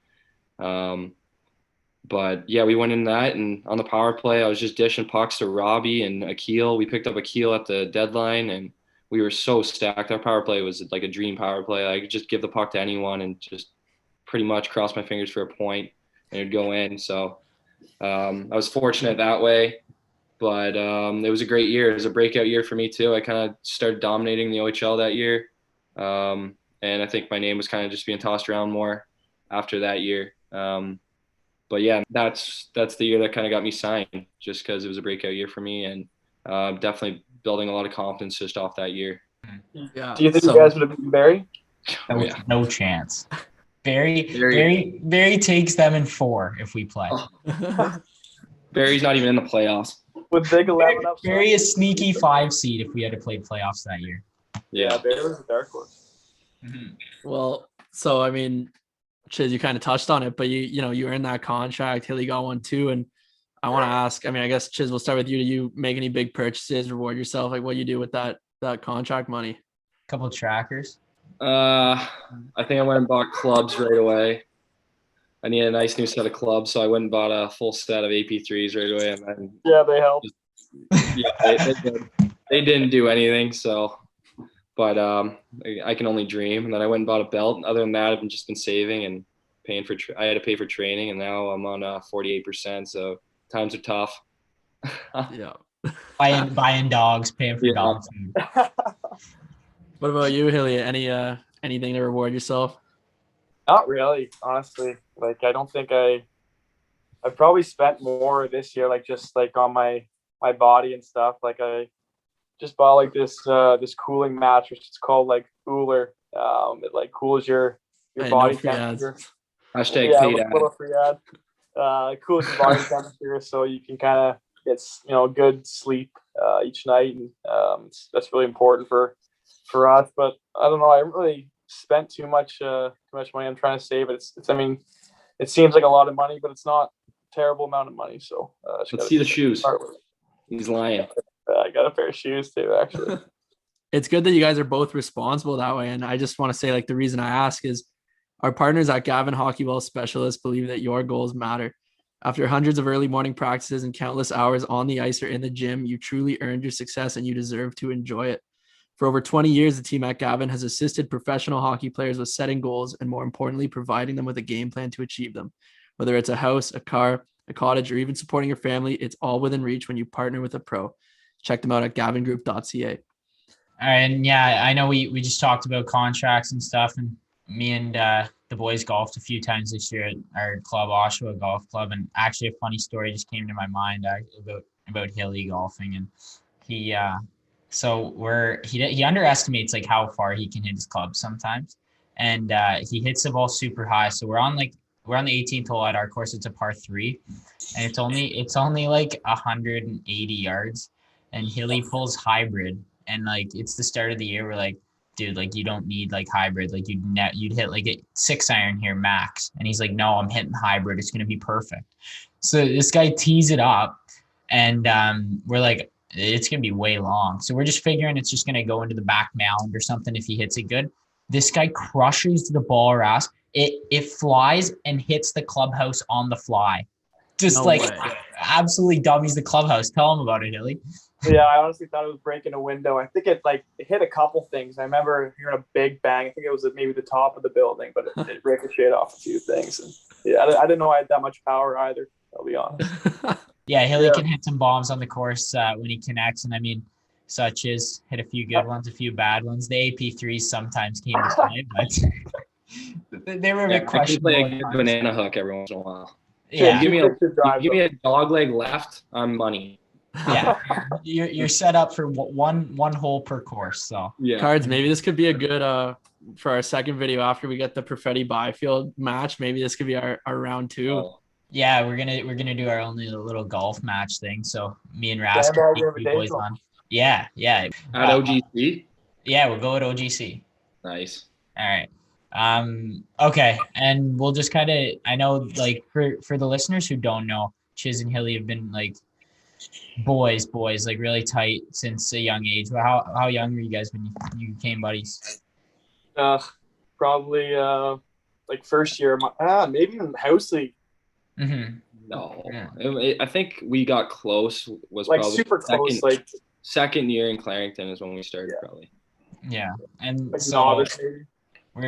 But yeah, we went in that, and on the power play, I was just dishing pucks to Robbie and Akil. We picked up Akil at the deadline, and we were so stacked. Our power play was like a dream power play. I could just give the puck to anyone and just pretty much cross my fingers for a point, and it'd go in. So I was fortunate that way. But it was a great year. It was a breakout year for me too. I kind of started dominating the OHL that year, and I think my name was kind of just being tossed around more after that year. But yeah, that's the year that kind of got me signed, just because it was a breakout year for me, and definitely building a lot of confidence just off that year. Yeah. Do you think you guys would have beaten Barry? No, yeah. no chance. Barry takes them in 4 if we play. Barry's not even in the playoffs. With big 11 up. Barry a sneaky 5 seed if we had to play playoffs that year. Yeah, Barry was a dark horse. Mm-hmm. Well, so I mean, Chiz, you kind of touched on it, but you earned that contract. Hilly got one too, and I want to ask. I mean, I guess Chiz, we'll start with you. Do you make any big purchases, reward yourself? Like, what you do with that contract money? Couple trackers. I think I went and bought clubs right away. I needed a nice new set of clubs, so I went and bought a full set of AP3s right away. And then, yeah, they helped. Yeah, they didn't do anything. So, but I can only dream. And then I went and bought a belt. Other than that, I've just been saving and paying for. I had to pay for training, and now I'm on 48%. So times are tough. Yeah. Buying dogs, paying for dogs. What about you, Hilly? Anything to reward yourself? Not really, honestly. Like, I don't think I probably spent more this year, like just like on my body and stuff. Like, I just bought like this cooling mattress. It's called like Cooler. It like cools your body temperature. Hashtag yeah, paid ad. Little free ad. Cools your body temperature, so you can kind of get good sleep each night, and that's really important for us. But I don't know. I haven't really spent too much money. I'm trying to save it. I mean, it seems like a lot of money, but it's not a terrible amount of money. So let's see the shoes. He's lying. I got a pair of shoes too, actually. It's good that you guys are both responsible that way. And I just want to say, like, the reason I ask is our partners at Gavin Hockey Well Specialists believe that your goals matter. After hundreds of early morning practices and countless hours on the ice or in the gym, you truly earned your success and you deserve to enjoy it. For over 20 years, the team at Gavin has assisted professional hockey players with setting goals and, more importantly, providing them with a game plan to achieve them. Whether it's a house, a car, a cottage, or even supporting your family, it's all within reach when you partner with a pro. Check them out at gavingroup.ca. All right, and yeah, I know we just talked about contracts and stuff, and me and the boys golfed a few times this year at our club, Oshawa Golf Club, and actually a funny story just came to my mind about Hilly golfing, and he underestimates like how far he can hit his club sometimes, and he hits the ball super high. So we're on the 18th hole at our course. It's a par 3, and it's only like 180 yards, and Hilly pulls hybrid, and like it's the start of the year. We're like, dude, like you don't need like hybrid, like you'd hit like a 6-iron here max, and he's like, no, I'm hitting hybrid. It's gonna be perfect. So this guy tees it up, and we're like, it's going to be way long. So we're just figuring it's just going to go into the back mound or something if he hits it good. This guy crushes the ball or ass. It flies and hits the clubhouse on the fly. Just absolutely dummies the clubhouse. Tell him about it, Hilly. Yeah, I honestly thought it was breaking a window. I think it hit a couple things. I remember hearing a big bang. I think it was at maybe the top of the building, but it ricocheted off a few things. And yeah, I didn't know I had that much power either, I'll be honest. Yeah, Hilly can hit some bombs on the course when he connects. And I mean, such as hit a few good ones, a few bad ones. The AP3s sometimes came to play, They were a Yeah, bit I can play questionable. a good banana hook every once in a while. Yeah, You Drive give me them. a dog leg left, I'm money. yeah. You're set up for one hole per course. So Yeah. Cards, maybe this could be a good for our second video after we get the Perfetti Byfield match. Maybe this could be our round 2. Oh, yeah, we're gonna do our only little golf match thing. So me and Rask Sandbag can take you boys Invitational. on. Yeah. at OGC. Yeah, we'll go at OGC. Nice. All right. Okay, and we'll just kind of I know like for the listeners who don't know, Chiz and Hilly have been like boys, like really tight since a young age. How young were you guys when you became buddies? Probably like first year, maybe even house league. Mm-hmm. No, Yeah. I think we got close. Was Like probably super close, like second year in Clarington is when we started probably. Yeah, and like so novice maybe.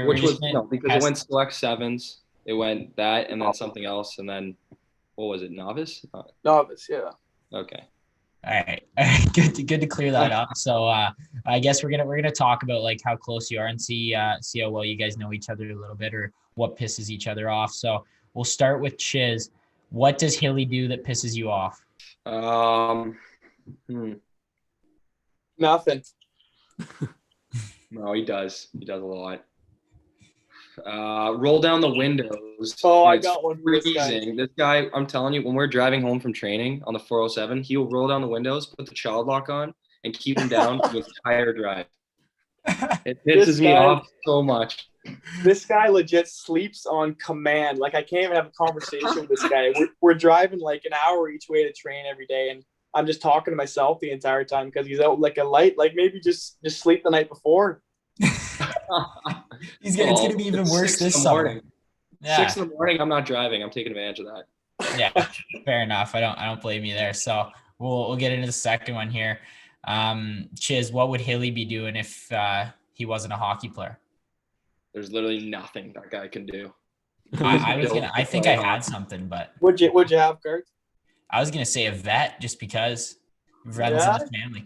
Which was gonna because it went select sevens. It went that and then something else and then what was it? Novice? Novice, yeah. Okay. All right. Good to clear that up. So I guess we're gonna talk about like how close you are and see how well you guys know each other a little bit or what pisses each other off. So we'll start with Chiz. What does Hilly do that pisses you off? Nothing. No, he does. He does a lot. Roll down the windows. Oh, I It's got one for this guy. freezing. This guy, I'm telling you, when we're driving home from training on the 407, he will roll down the windows, put the child lock on, and keep them down the entire drive. It pisses me off so much. This guy legit sleeps on command. Like I can't even have a conversation with this guy. We're driving like an hour each way to train every day, and I'm just talking to myself the entire time because he's out like a light. Like maybe just sleep the night before. It's gonna be even worse this summer. Yeah. 6 in the morning, I'm not driving. I'm taking advantage of that. Yeah, fair enough. I don't blame you there. So we'll get into the second one here. Chiz, what would Hilly be doing if he wasn't a hockey player? There's literally nothing that guy can do. I think I had something, but Would you have, Kurt? I was gonna say a vet just because vets in the family.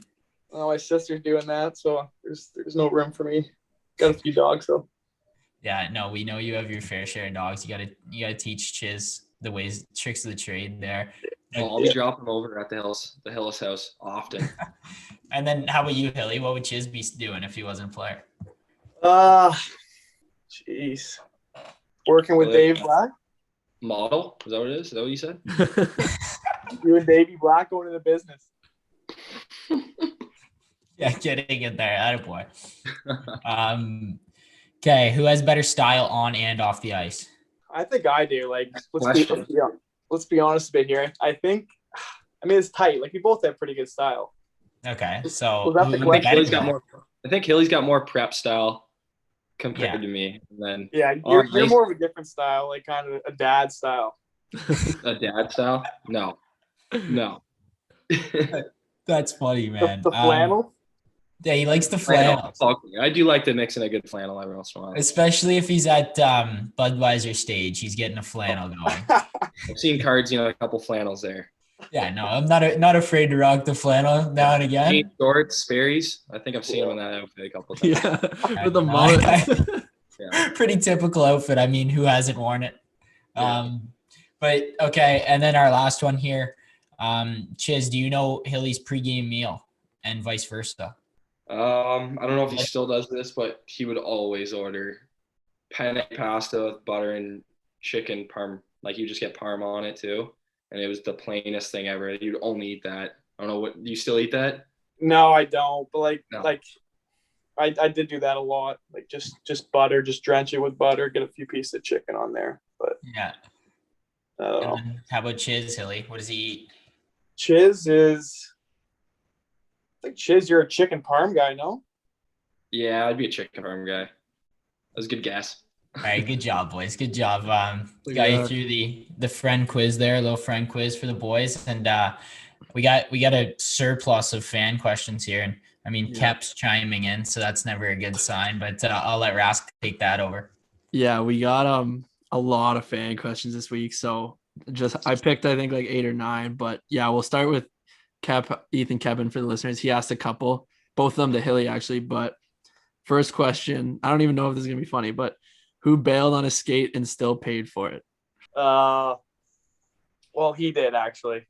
Oh, my sister's doing that, so there's no room for me. Got a few dogs though. Yeah, no, we know you have your fair share of dogs. You gotta teach Chiz the ways, tricks of the trade there. I'll be dropping over at the Hillis house often. And then how about you, Hilly? What would Chiz be doing if he wasn't a player? Jeez. Working with Dave Black? Model? Is that what it is? Is that what you said? You and Davey Black going into business. Yeah, getting in there. Attaboy. Okay, who has better style on and off the ice? I think I do. Like, let's be honest a bit here. I mean, it's tight. Like, we both have pretty good style. Okay, so I think Hilly's got more prep style compared to me. And then you're more of a different style, like kind of a dad style. A dad style? No. That's funny, man. The flannel? Yeah, he likes the flannel. I do like to mix in a good flannel every once in a while. Especially if he's at Budweiser stage, he's getting a flannel going. I've seen Cards, a couple flannels there. Yeah, no, I'm not afraid to rock the flannel now and again. Jean shorts, Sperry's. I think I've seen him in that outfit a couple times. Yeah, with the mullet. Yeah. Pretty typical outfit. I mean, who hasn't worn it? Yeah. But okay, and then our last one here. Chiz, do you know Hilly's pregame meal and vice versa? I don't know if he still does this, but he would always order penne pasta with butter and chicken parm. Like you just get parm on it too. And it was the plainest thing ever. You'd only eat that. I don't know do you still eat that? No, I don't. But I did do that a lot. Like just butter, just drench it with butter, get a few pieces of chicken on there. But yeah. I don't know. How about Chiz, Hilly? What does he eat? Chiz is, I think Chiz, you're a chicken parm guy, no? Yeah, I'd be a chicken parm guy. That was a good guess. All right, good job, boys. Good job. Got you through the friend quiz there, a little friend quiz for the boys, and we got a surplus of fan questions here, and I mean, Kep's chiming in, so that's never a good sign. But I'll let Rask take that over. Yeah, we got a lot of fan questions this week, so I picked I think like 8 or 9, but yeah, we'll start with Ethan Kevin for the listeners. He asked a couple, both of them to Hilly actually. But first question, I don't even know if this is gonna be funny, but Who bailed on a skate and still paid for it? Well, he did actually.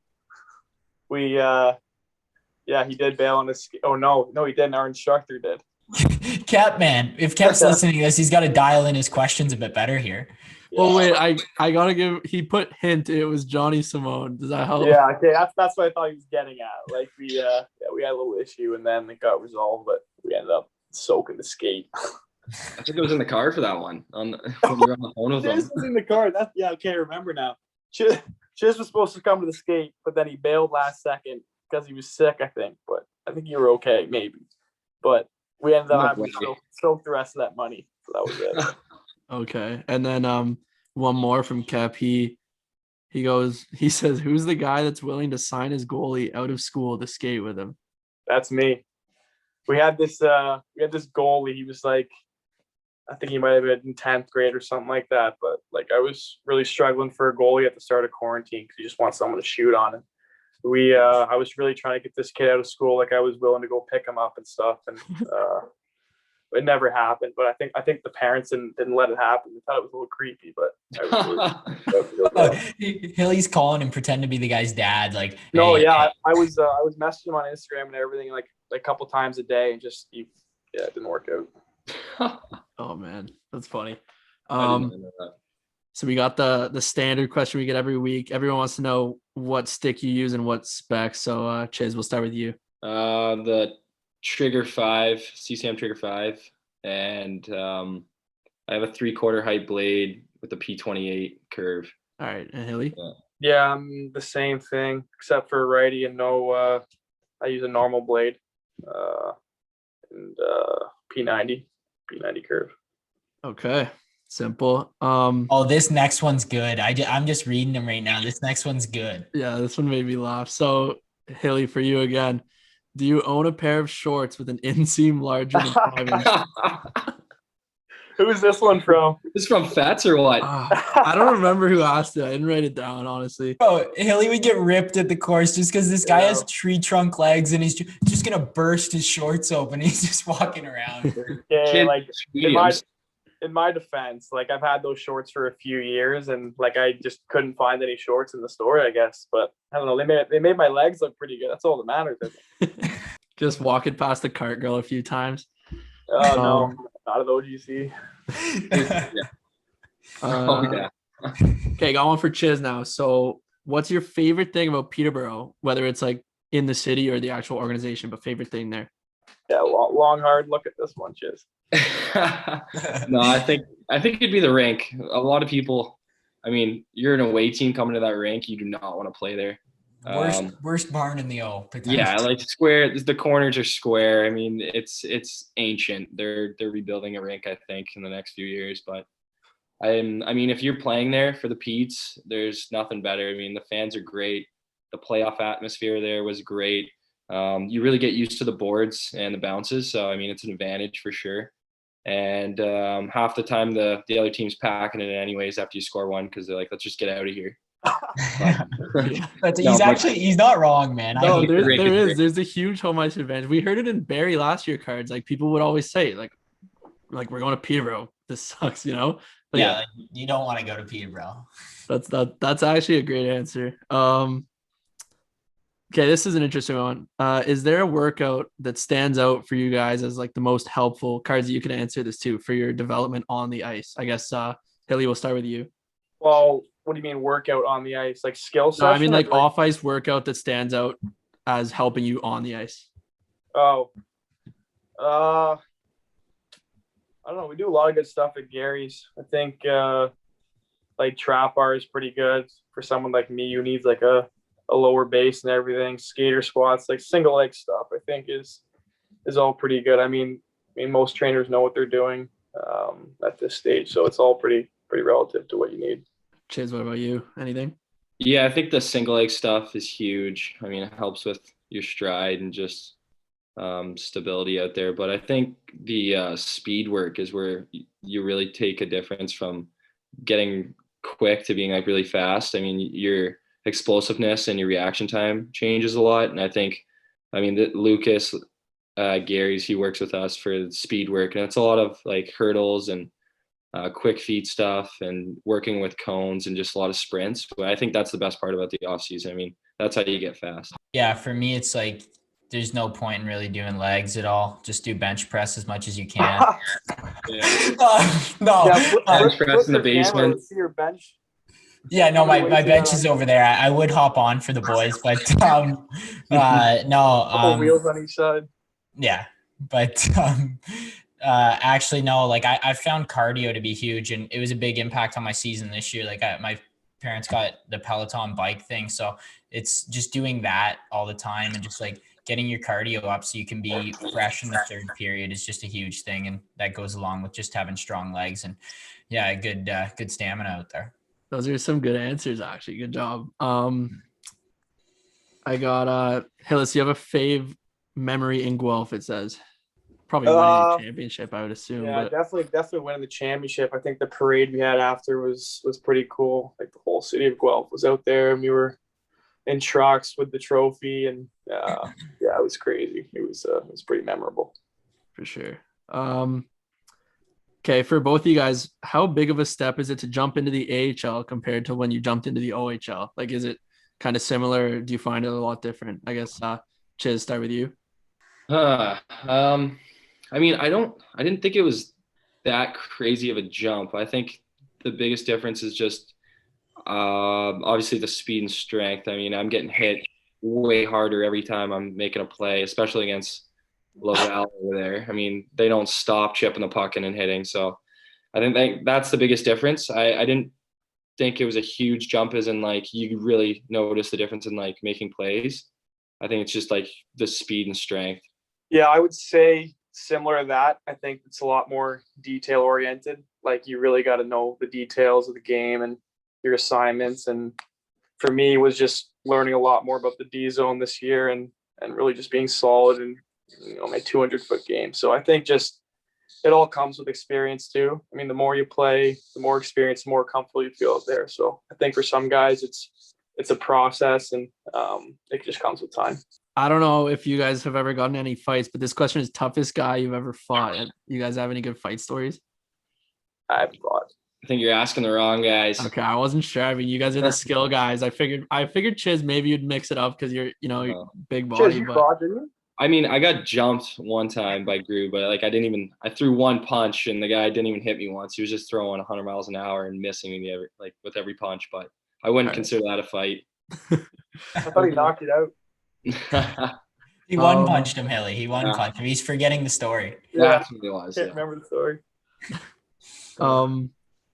We yeah, he did bail on the skate. Oh no, he didn't. Our instructor did. Cap, man, if Cap's listening to this, he's got to dial in his questions a bit better here. Well, wait, I gotta give. He put hint. It was Johnny Simone. Does that help? Yeah, okay, that's what I thought he was getting at. Like we had a little issue and then it got resolved, but we ended up soaking the skate. I think it was in the car for that one. When you were on the phone with Chiz him. was in the car. Okay, I remember now. Chiz was supposed to come to the skate, but then he bailed last second because he was sick, I think. But I think you were okay, maybe. But we ended up having to soak the rest of that money. So that was it. Okay, and then one more from Kep. He says, "Who's the guy that's willing to sign his goalie out of school to skate with him?" That's me. We had this goalie. He was like, I think he might have been in 10th grade or something like that. But like I was really struggling for a goalie at the start of quarantine because you just want someone to shoot on. And I was really trying to get this kid out of school. Like I was willing to go pick him up and stuff. And it never happened. But I think the parents didn't let it happen. They thought it was a little creepy. But Hilly's calling and pretend to be the guy's dad. Like no, hey, yeah, I was messaging him on Instagram and everything like a couple times a day, and just it didn't work out. Oh man, that's funny. I didn't know that. So we got the standard question we get every week. Everyone wants to know what stick you use and what specs. So Chiz, we'll start with you. The Trigger 5, CCM Trigger 5, and I have a 3/4 height blade with a P28 curve. All right, and Hilly? Yeah, I'm the same thing except for righty and no. I use a normal blade, and P90 curve. Okay, simple. Oh, this next one's good. I'm just reading them right now. This next one's good. Yeah, this one made me laugh. So Hilly, for you again, do you own a pair of shorts with an inseam larger than 5 inches? Who is this one from? This is from Fats or what? I don't remember who asked it. I didn't write it down, honestly. Oh, Hilly would get ripped at the course just because this guy has tree trunk legs and he's just gonna burst his shorts open. He's just walking around. Yeah, like in my defense, like I've had those shorts for a few years, and like I just couldn't find any shorts in the store, I guess. But I don't know. They made my legs look pretty good. That's all that matters. Just walking past the cart girl a few times. Oh no, not of those you see. Yeah. Okay, got one for Chiz now. So what's your favorite thing about Peterborough, whether it's like in the city or the actual organization, but favorite thing there? Yeah, long hard look at this one, Chiz. No, I think it'd be the rink. A lot of people, I mean, you're an away team coming to that rink, you do not want to play there. Worst barn in the O. Yeah, like square. The corners are square. I mean, it's ancient. They're rebuilding a rink, I think, in the next few years. But I mean, if you're playing there for the Petes, there's nothing better. I mean, the fans are great. The playoff atmosphere there was great. You really get used to the boards and the bounces, so I mean, it's an advantage for sure. And half the time, the other team's packing it anyways after you score one because they're like, let's just get out of here. He's not wrong, man. No, there's a huge home ice advantage. We heard it in Barrie last year cards. Like people would always say, like we're going to Peterborough. This sucks, you know. But yeah, like, you don't want to go to Peterborough. That's actually a great answer. Okay, this is an interesting one. Is there a workout that stands out for you guys as like the most helpful? Cards, you can answer this too for your development on the ice. I guess Hilly, we'll start with you. Well, what do you mean workout on the ice? Like skill session? No, I mean like off ice workout that stands out as helping you on the ice. Oh. I don't know. We do a lot of good stuff at Gary's. I think like trap bar is pretty good for someone like me who needs like a lower base and everything. Skater squats, like single leg stuff, I think is all pretty good. I mean most trainers know what they're doing at this stage, so it's all pretty relative to what you need. Chiz, what about you? Anything? Yeah, I think the single leg stuff is huge. I mean, it helps with your stride and just stability out there. But I think the speed work is where you really take a difference from getting quick to being like really fast. I mean, your explosiveness and your reaction time changes a lot. And I mean, Lucas, Gary's, he works with us for speed work, and it's a lot of like hurdles and quick feet stuff and working with cones and just a lot of sprints. But I think that's the best part about the off season. I mean, that's how you get fast. Yeah, for me, it's like there's no point in really doing legs at all. Just do bench press as much as you can. No, bench press in the basement. See your bench. Yeah, no, my bench is over there. I would hop on for the boys, but no. Couple wheels on each side. Yeah, but actually, no. Like I found cardio to be huge, and it was a big impact on my season this year. Like my parents got the Peloton bike thing, so it's just doing that all the time and just like getting your cardio up so you can be fresh in the third period is just a huge thing, and that goes along with just having strong legs and good stamina out there. Those are some good answers, actually. Good job. I got Hillis, you have a fave memory in Guelph, it says. Probably winning the championship, I would assume. Yeah, but... definitely winning the championship. I think the parade we had after was pretty cool. Like the whole city of Guelph was out there, and we were in trucks with the trophy, and yeah, it was crazy. It was pretty memorable. For sure. Okay, for both of you guys, how big of a step is it to jump into the AHL compared to when you jumped into the OHL? Like, is it kind of similar? Or do you find it a lot different? I guess, Chiz, start with you. I mean, I didn't think it was that crazy of a jump. I think the biggest difference is just obviously the speed and strength. I mean, I'm getting hit way harder every time I'm making a play, especially against Laval over there. I mean, they don't stop chipping the puck in and hitting. So I think that's the biggest difference. I didn't think it was a huge jump as in like you really notice the difference in like making plays. I think it's just like the speed and strength. Yeah, I would say similar to that. I think it's a lot more detail oriented. Like you really got to know the details of the game and your assignments. And for me, it was just learning a lot more about the D zone this year and really just being solid in my 200-foot game. So I think just it all comes with experience too. I mean, the more you play, the more experience, the more comfortable you feel out there. So I think for some guys, it's a process, and it just comes with time. I don't know if you guys have ever gotten any fights, but this question is toughest guy you've ever fought. You guys have any good fight stories? I haven't fought. I think you're asking the wrong guys. Okay, I wasn't sure. I mean, you guys are the skill guys. I figured Chiz maybe you'd mix it up because you're big body. Chiz, you fought, didn't you? I mean, I got jumped one time by Gru, but like I threw one punch and the guy didn't even hit me once. He was just throwing 100 miles an hour and missing me with every punch. But I wouldn't consider that a fight. I thought he knocked it out. He one punched him, Hilly. He one punched him. He's forgetting the story. Yeah, that's what it was. Can't remember the story.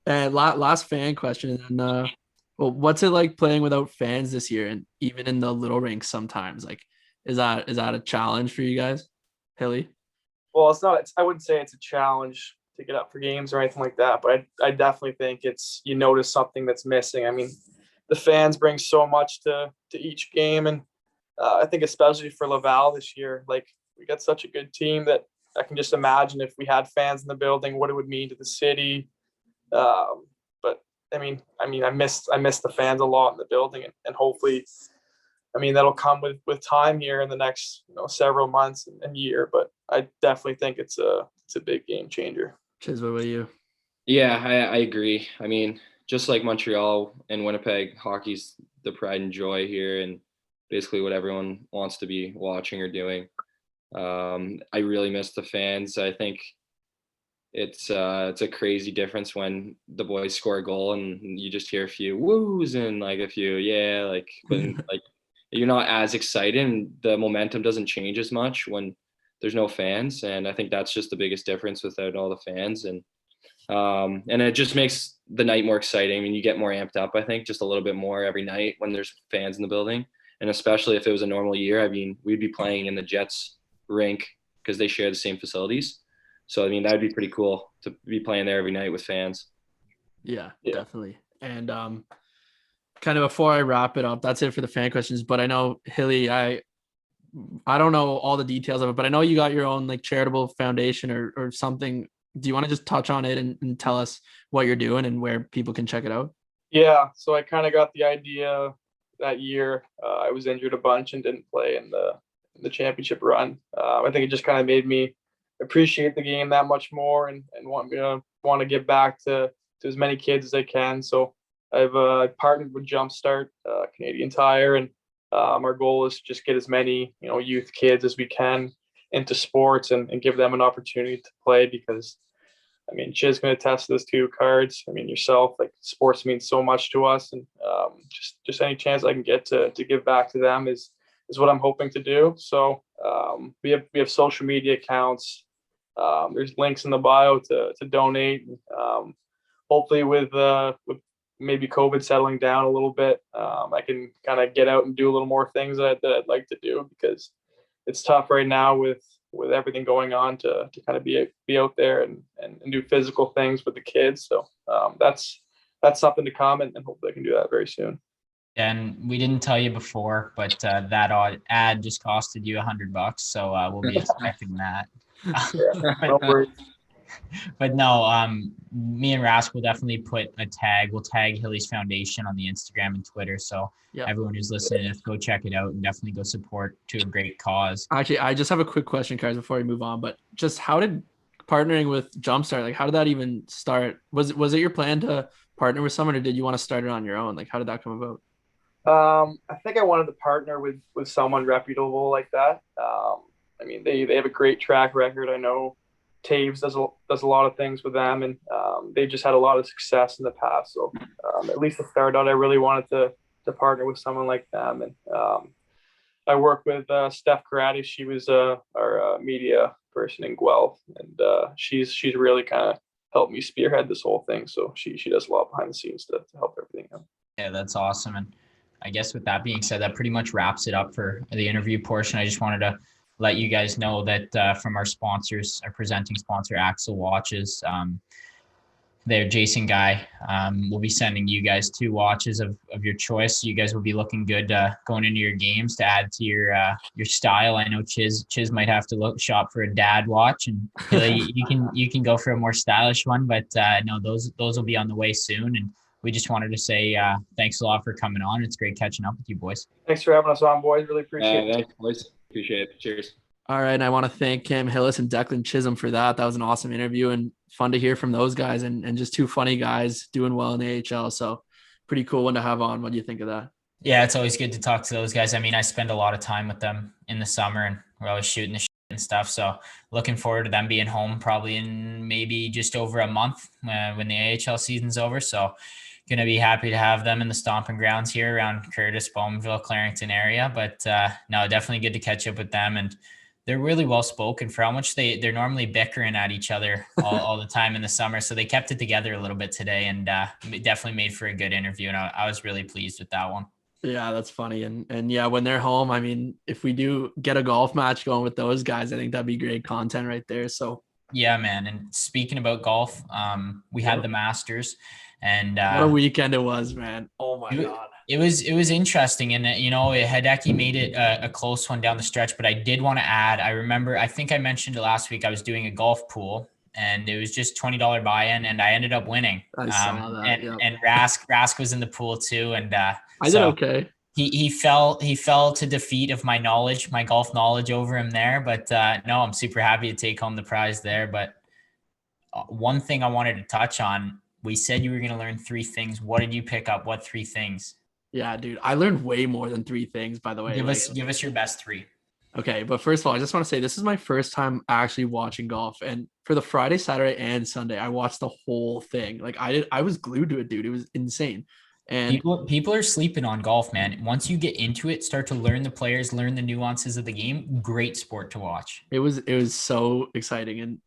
And last fan question. And well, what's it like playing without fans this year, and even in the little rinks sometimes? Like, is that a challenge for you guys, Hilly? Well, it's not. I wouldn't say it's a challenge to get up for games or anything like that, but I definitely think you notice something that's missing. I mean, the fans bring so much to each game, and I think especially for Laval this year, like we got such a good team that I can just imagine if we had fans in the building, what it would mean to the city. But I mean, I miss the fans a lot in the building, and hopefully, I mean, that'll come with time here in the next several months and year. But I definitely think it's a big game changer. Chiz, what about you? Yeah, I agree. I mean, just like Montreal and Winnipeg, hockey's the pride and joy here, and basically what everyone wants to be watching or doing. I really miss the fans. I think it's a crazy difference when the boys score a goal and you just hear a few woos and like a few but like you're not as excited, and the momentum doesn't change as much when there's no fans. And I think that's just the biggest difference without all the fans. And it just makes the night more exciting. I mean, you get more amped up, I think, just a little bit more every night when there's fans in the building. And especially if it was a normal year, I mean, we'd be playing in the Jets rink because they share the same facilities. So, I mean, that'd be pretty cool to be playing there every night with fans. Yeah. Definitely. And kind of before I wrap it up, that's it for the fan questions. But I know, Hilly, I don't know all the details of it, but I know you got your own like charitable foundation or something. Do you want to just touch on it and tell us what you're doing and where people can check it out? Yeah. So I kind of got the idea that year. I was injured a bunch and didn't play in the championship run. I think it just kind of made me appreciate the game that much more and want me to want to give back to as many kids as I can. So I've partnered with Jumpstart Canadian Tire, and our goal is to just get as many youth kids as we can into sports and give them an opportunity to play, because I mean, Chiz going to test this too, Cards. I mean, yourself, like sports means so much to us, and just any chance I can get to give back to them is what I'm hoping to do. So we have social media accounts. There's links in the bio to donate. Hopefully, with maybe COVID settling down a little bit, I can kind of get out and do a little more things that I'd like to do, because it's tough right now with everything going on to kind of be out there and do physical things with the kids. So that's something to come, and hopefully I can do that very soon. And we didn't tell you before, but that ad just costed you $100, so we'll be expecting that. No worries. But no, me and Rask will definitely put a tag. We'll tag Hilly's Foundation on the Instagram and Twitter. So everyone who's listening, just go check it out and definitely go support to a great cause. Actually, I just have a quick question, Cards, before we move on. But just how did partnering with Jumpstart, like how did that even start? Was it your plan to partner with someone, or did you want to start it on your own? Like how did that come about? I think I wanted to partner with someone reputable like that. I mean, they have a great track record. I know Taves does a lot of things with them, and they've just had a lot of success in the past. So at least to start out, I really wanted to partner with someone like them. And I work with Steph Karate. She was our media person in Guelph, and she's really kind of helped me spearhead this whole thing. So she does a lot behind the scenes to help everything out. Yeah, that's awesome. And I guess with that being said, that pretty much wraps it up for the interview portion. I just wanted to let you guys know that from our sponsors, our presenting sponsor, Axel Watches, they're Jason Guy. We'll be sending you guys 2 watches of your choice. So you guys will be looking good going into your games to add to your style. I know Chiz might have to shop for a dad watch, and you can go for a more stylish one. But no, those will be on the way soon. And we just wanted to say thanks a lot for coming on. It's great catching up with you boys. Thanks for having us on, boys. Really appreciate it. Thanks, boys. Appreciate it. Cheers. All right. And I want to thank Cam Hillis and Declan Chisholm for that. That was an awesome interview and fun to hear from those guys, and just 2 funny guys doing well in the AHL. So pretty cool one to have on. What do you think of that? Yeah, it's always good to talk to those guys. I mean, I spend a lot of time with them in the summer, and we're always shooting the shit and stuff. So looking forward to them being home probably in maybe just over a month when the AHL season's over. So going to be happy to have them in the stomping grounds here around Curtis, Bowmanville, Clarington area. But no, definitely good to catch up with them. And they're really well spoken for how much they're normally bickering at each other all the time in the summer. So they kept it together a little bit today, and definitely made for a good interview. And I was really pleased with that one. Yeah, that's funny. And yeah, when they're home, I mean, if we do get a golf match going with those guys, I think that'd be great content right there. So yeah, man. And speaking about golf, we had the Masters, and what a weekend it was, man. Oh my God. It was interesting, and Hideki made it a close one down the stretch. But I did want to add, I think I mentioned it last week. I was doing a golf pool, and it was just $20 buy-in, and I ended up winning. I saw that. And Rask was in the pool too, and I did okay. He fell to defeat of my golf knowledge over him there. But no, I'm super happy to take home the prize there. But one thing I wanted to touch on, we said you were going to learn 3 things. What did you pick up? What 3 things? Yeah, dude, I learned way more than 3 things, by the way. Give us your best 3. Okay, but first of all, I just want to say this is my first time actually watching golf, and for the Friday, Saturday, and Sunday, I watched the whole thing. Like I was glued to it, dude. It was insane. And people are sleeping on golf, man. Once you get into it, start to learn the players, learn the nuances of the game. Great sport to watch. It was so exciting,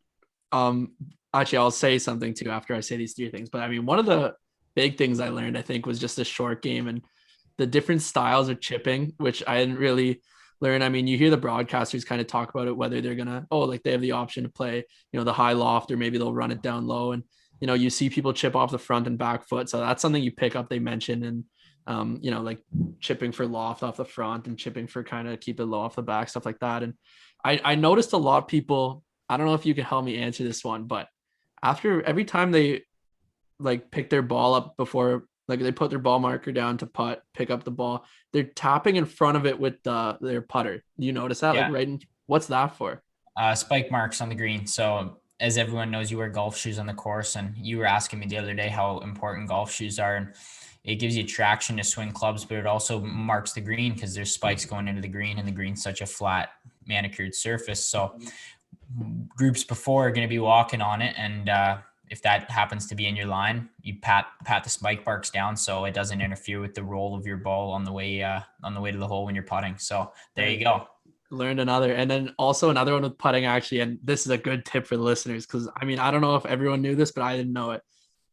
and actually, I'll say something too after I say these 3 things. But I mean, one of the big things I learned, I think, was just the short game and the different styles of chipping, which I didn't really learn. I mean, you hear the broadcasters kind of talk about it, whether they're gonna, they have the option to play, the high loft, or maybe they'll run it down low. And you see people chip off the front and back foot, so that's something you pick up. They mentioned, and like chipping for loft off the front and chipping for kind of keep it low off the back, stuff like that. And I noticed a lot of people. I don't know if you can help me answer this one, but every time they like pick their ball up before, like they put their ball marker down to pick up the ball, they're tapping in front of it with their putter. You notice that? Yeah. Like right in, what's that for? Spike marks on the green. So as everyone knows, you wear golf shoes on the course, and you were asking me the other day how important golf shoes are, and it gives you traction to swing clubs, but it also marks the green because there's spikes going into the green, and the green's such a flat manicured surface. So groups before are going to be walking on it, and if that happens to be in your line, you pat the spike marks down so it doesn't interfere with the roll of your ball on the way to the hole when you're putting. So there you go. Learned another. And then also another one with putting, actually, and this is a good tip for the listeners, because I mean, I don't know if everyone knew this, but I didn't know it.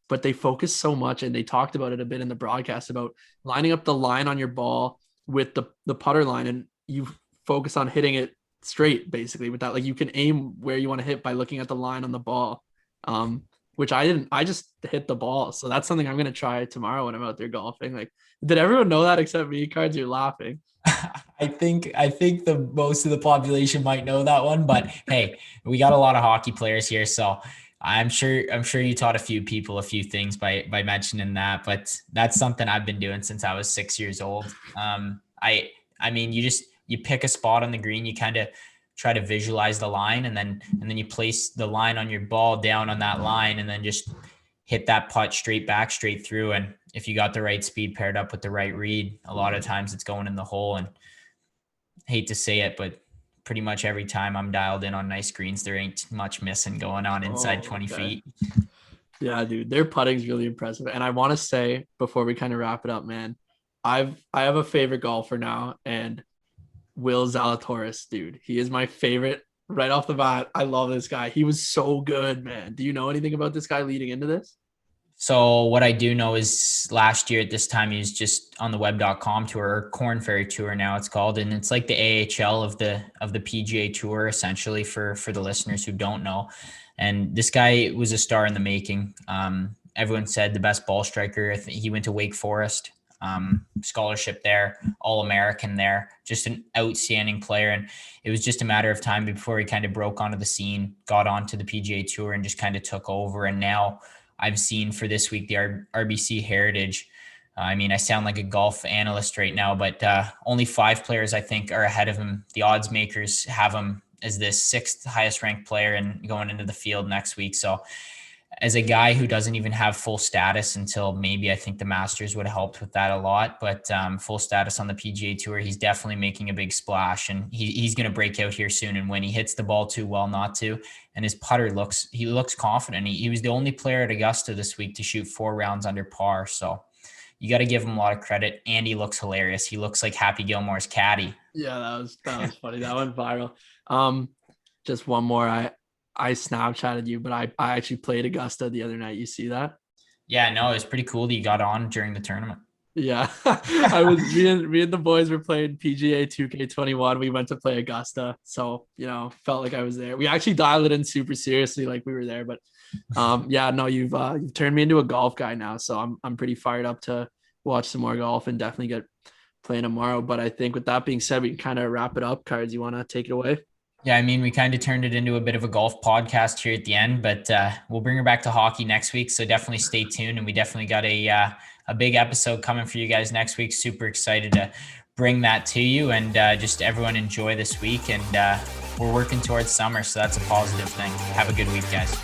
But they focus so much, and they talked about it a bit in the broadcast, about lining up the line on your ball with the putter line, and you focus on hitting it straight, basically, with that. Like, you can aim where you want to hit by looking at the line on the ball. Which I didn't. I just hit the ball. So that's something I'm going to try tomorrow when I'm out there golfing. Like, did everyone know that except me? Cards, you're laughing. I think the most of the population might know that one, but hey, we got a lot of hockey players here, so I'm sure you taught a few people a few things by mentioning that. But that's something I've been doing since I was 6 years old. I mean, you pick a spot on the green, you kind of try to visualize the line, and then you place the line on your ball down on that line, and then just hit that putt straight through. And if you got the right speed paired up with the right read, a lot of times it's going in the hole. And I hate to say it, but pretty much every time I'm dialed in on nice greens, there ain't much missing going on inside 20 feet. Yeah, dude, their putting is really impressive. And I want to say, before we kind of wrap it up, man, I have a favorite golfer now, and Will Zalatoris, dude. He is my favorite right off the bat. I love this guy. He was so good, man. Do you know anything about this guy leading into this? So what I do know is last year at this time, he was just on the web.com tour, or Corn Ferry Tour now it's called. And it's like the AHL of the PGA Tour, essentially, for the listeners who don't know. And this guy was a star in the making. Everyone said the best ball striker. He went to Wake Forest, scholarship there, All-American there, just an outstanding player. And it was just a matter of time before he kind of broke onto the scene, got onto the PGA Tour, and just kind of took over. And now I've seen for this week, the RBC Heritage. I mean, I sound like a golf analyst right now, but only 5 players, I think, are ahead of him. The odds makers have him as the 6th highest ranked player and going into the field next week. So as a guy who doesn't even have full status until maybe, I think the Masters would have helped with that a lot, but full status on the PGA Tour, he's definitely making a big splash, and he's going to break out here soon. And when he hits the ball too well not to, and his putter looks confident. He was the only player at Augusta this week to shoot 4 rounds under par. So you got to give him a lot of credit. And he looks hilarious. He looks like Happy Gilmore's caddy. Yeah, that was funny. That went viral. Just one more. I Snapchatted you, but I actually played Augusta the other night. You see that? Yeah, no, it was pretty cool that you got on during the tournament. Yeah. Me and the boys were playing PGA 2K21. We went to play Augusta. So, felt like I was there. We actually dialed it in super seriously, like we were there. But yeah, no, you've turned me into a golf guy now. So I'm pretty fired up to watch some more golf and definitely get playing tomorrow. But I think with that being said, we can kind of wrap it up. Cards, you want to take it away? Yeah, I mean, we kind of turned it into a bit of a golf podcast here at the end, but we'll bring her back to hockey next week. So definitely stay tuned. And we definitely got a big episode coming for you guys next week. Super excited to bring that to you, and just everyone enjoy this week. And we're working towards summer, so that's a positive thing. Have a good week, guys.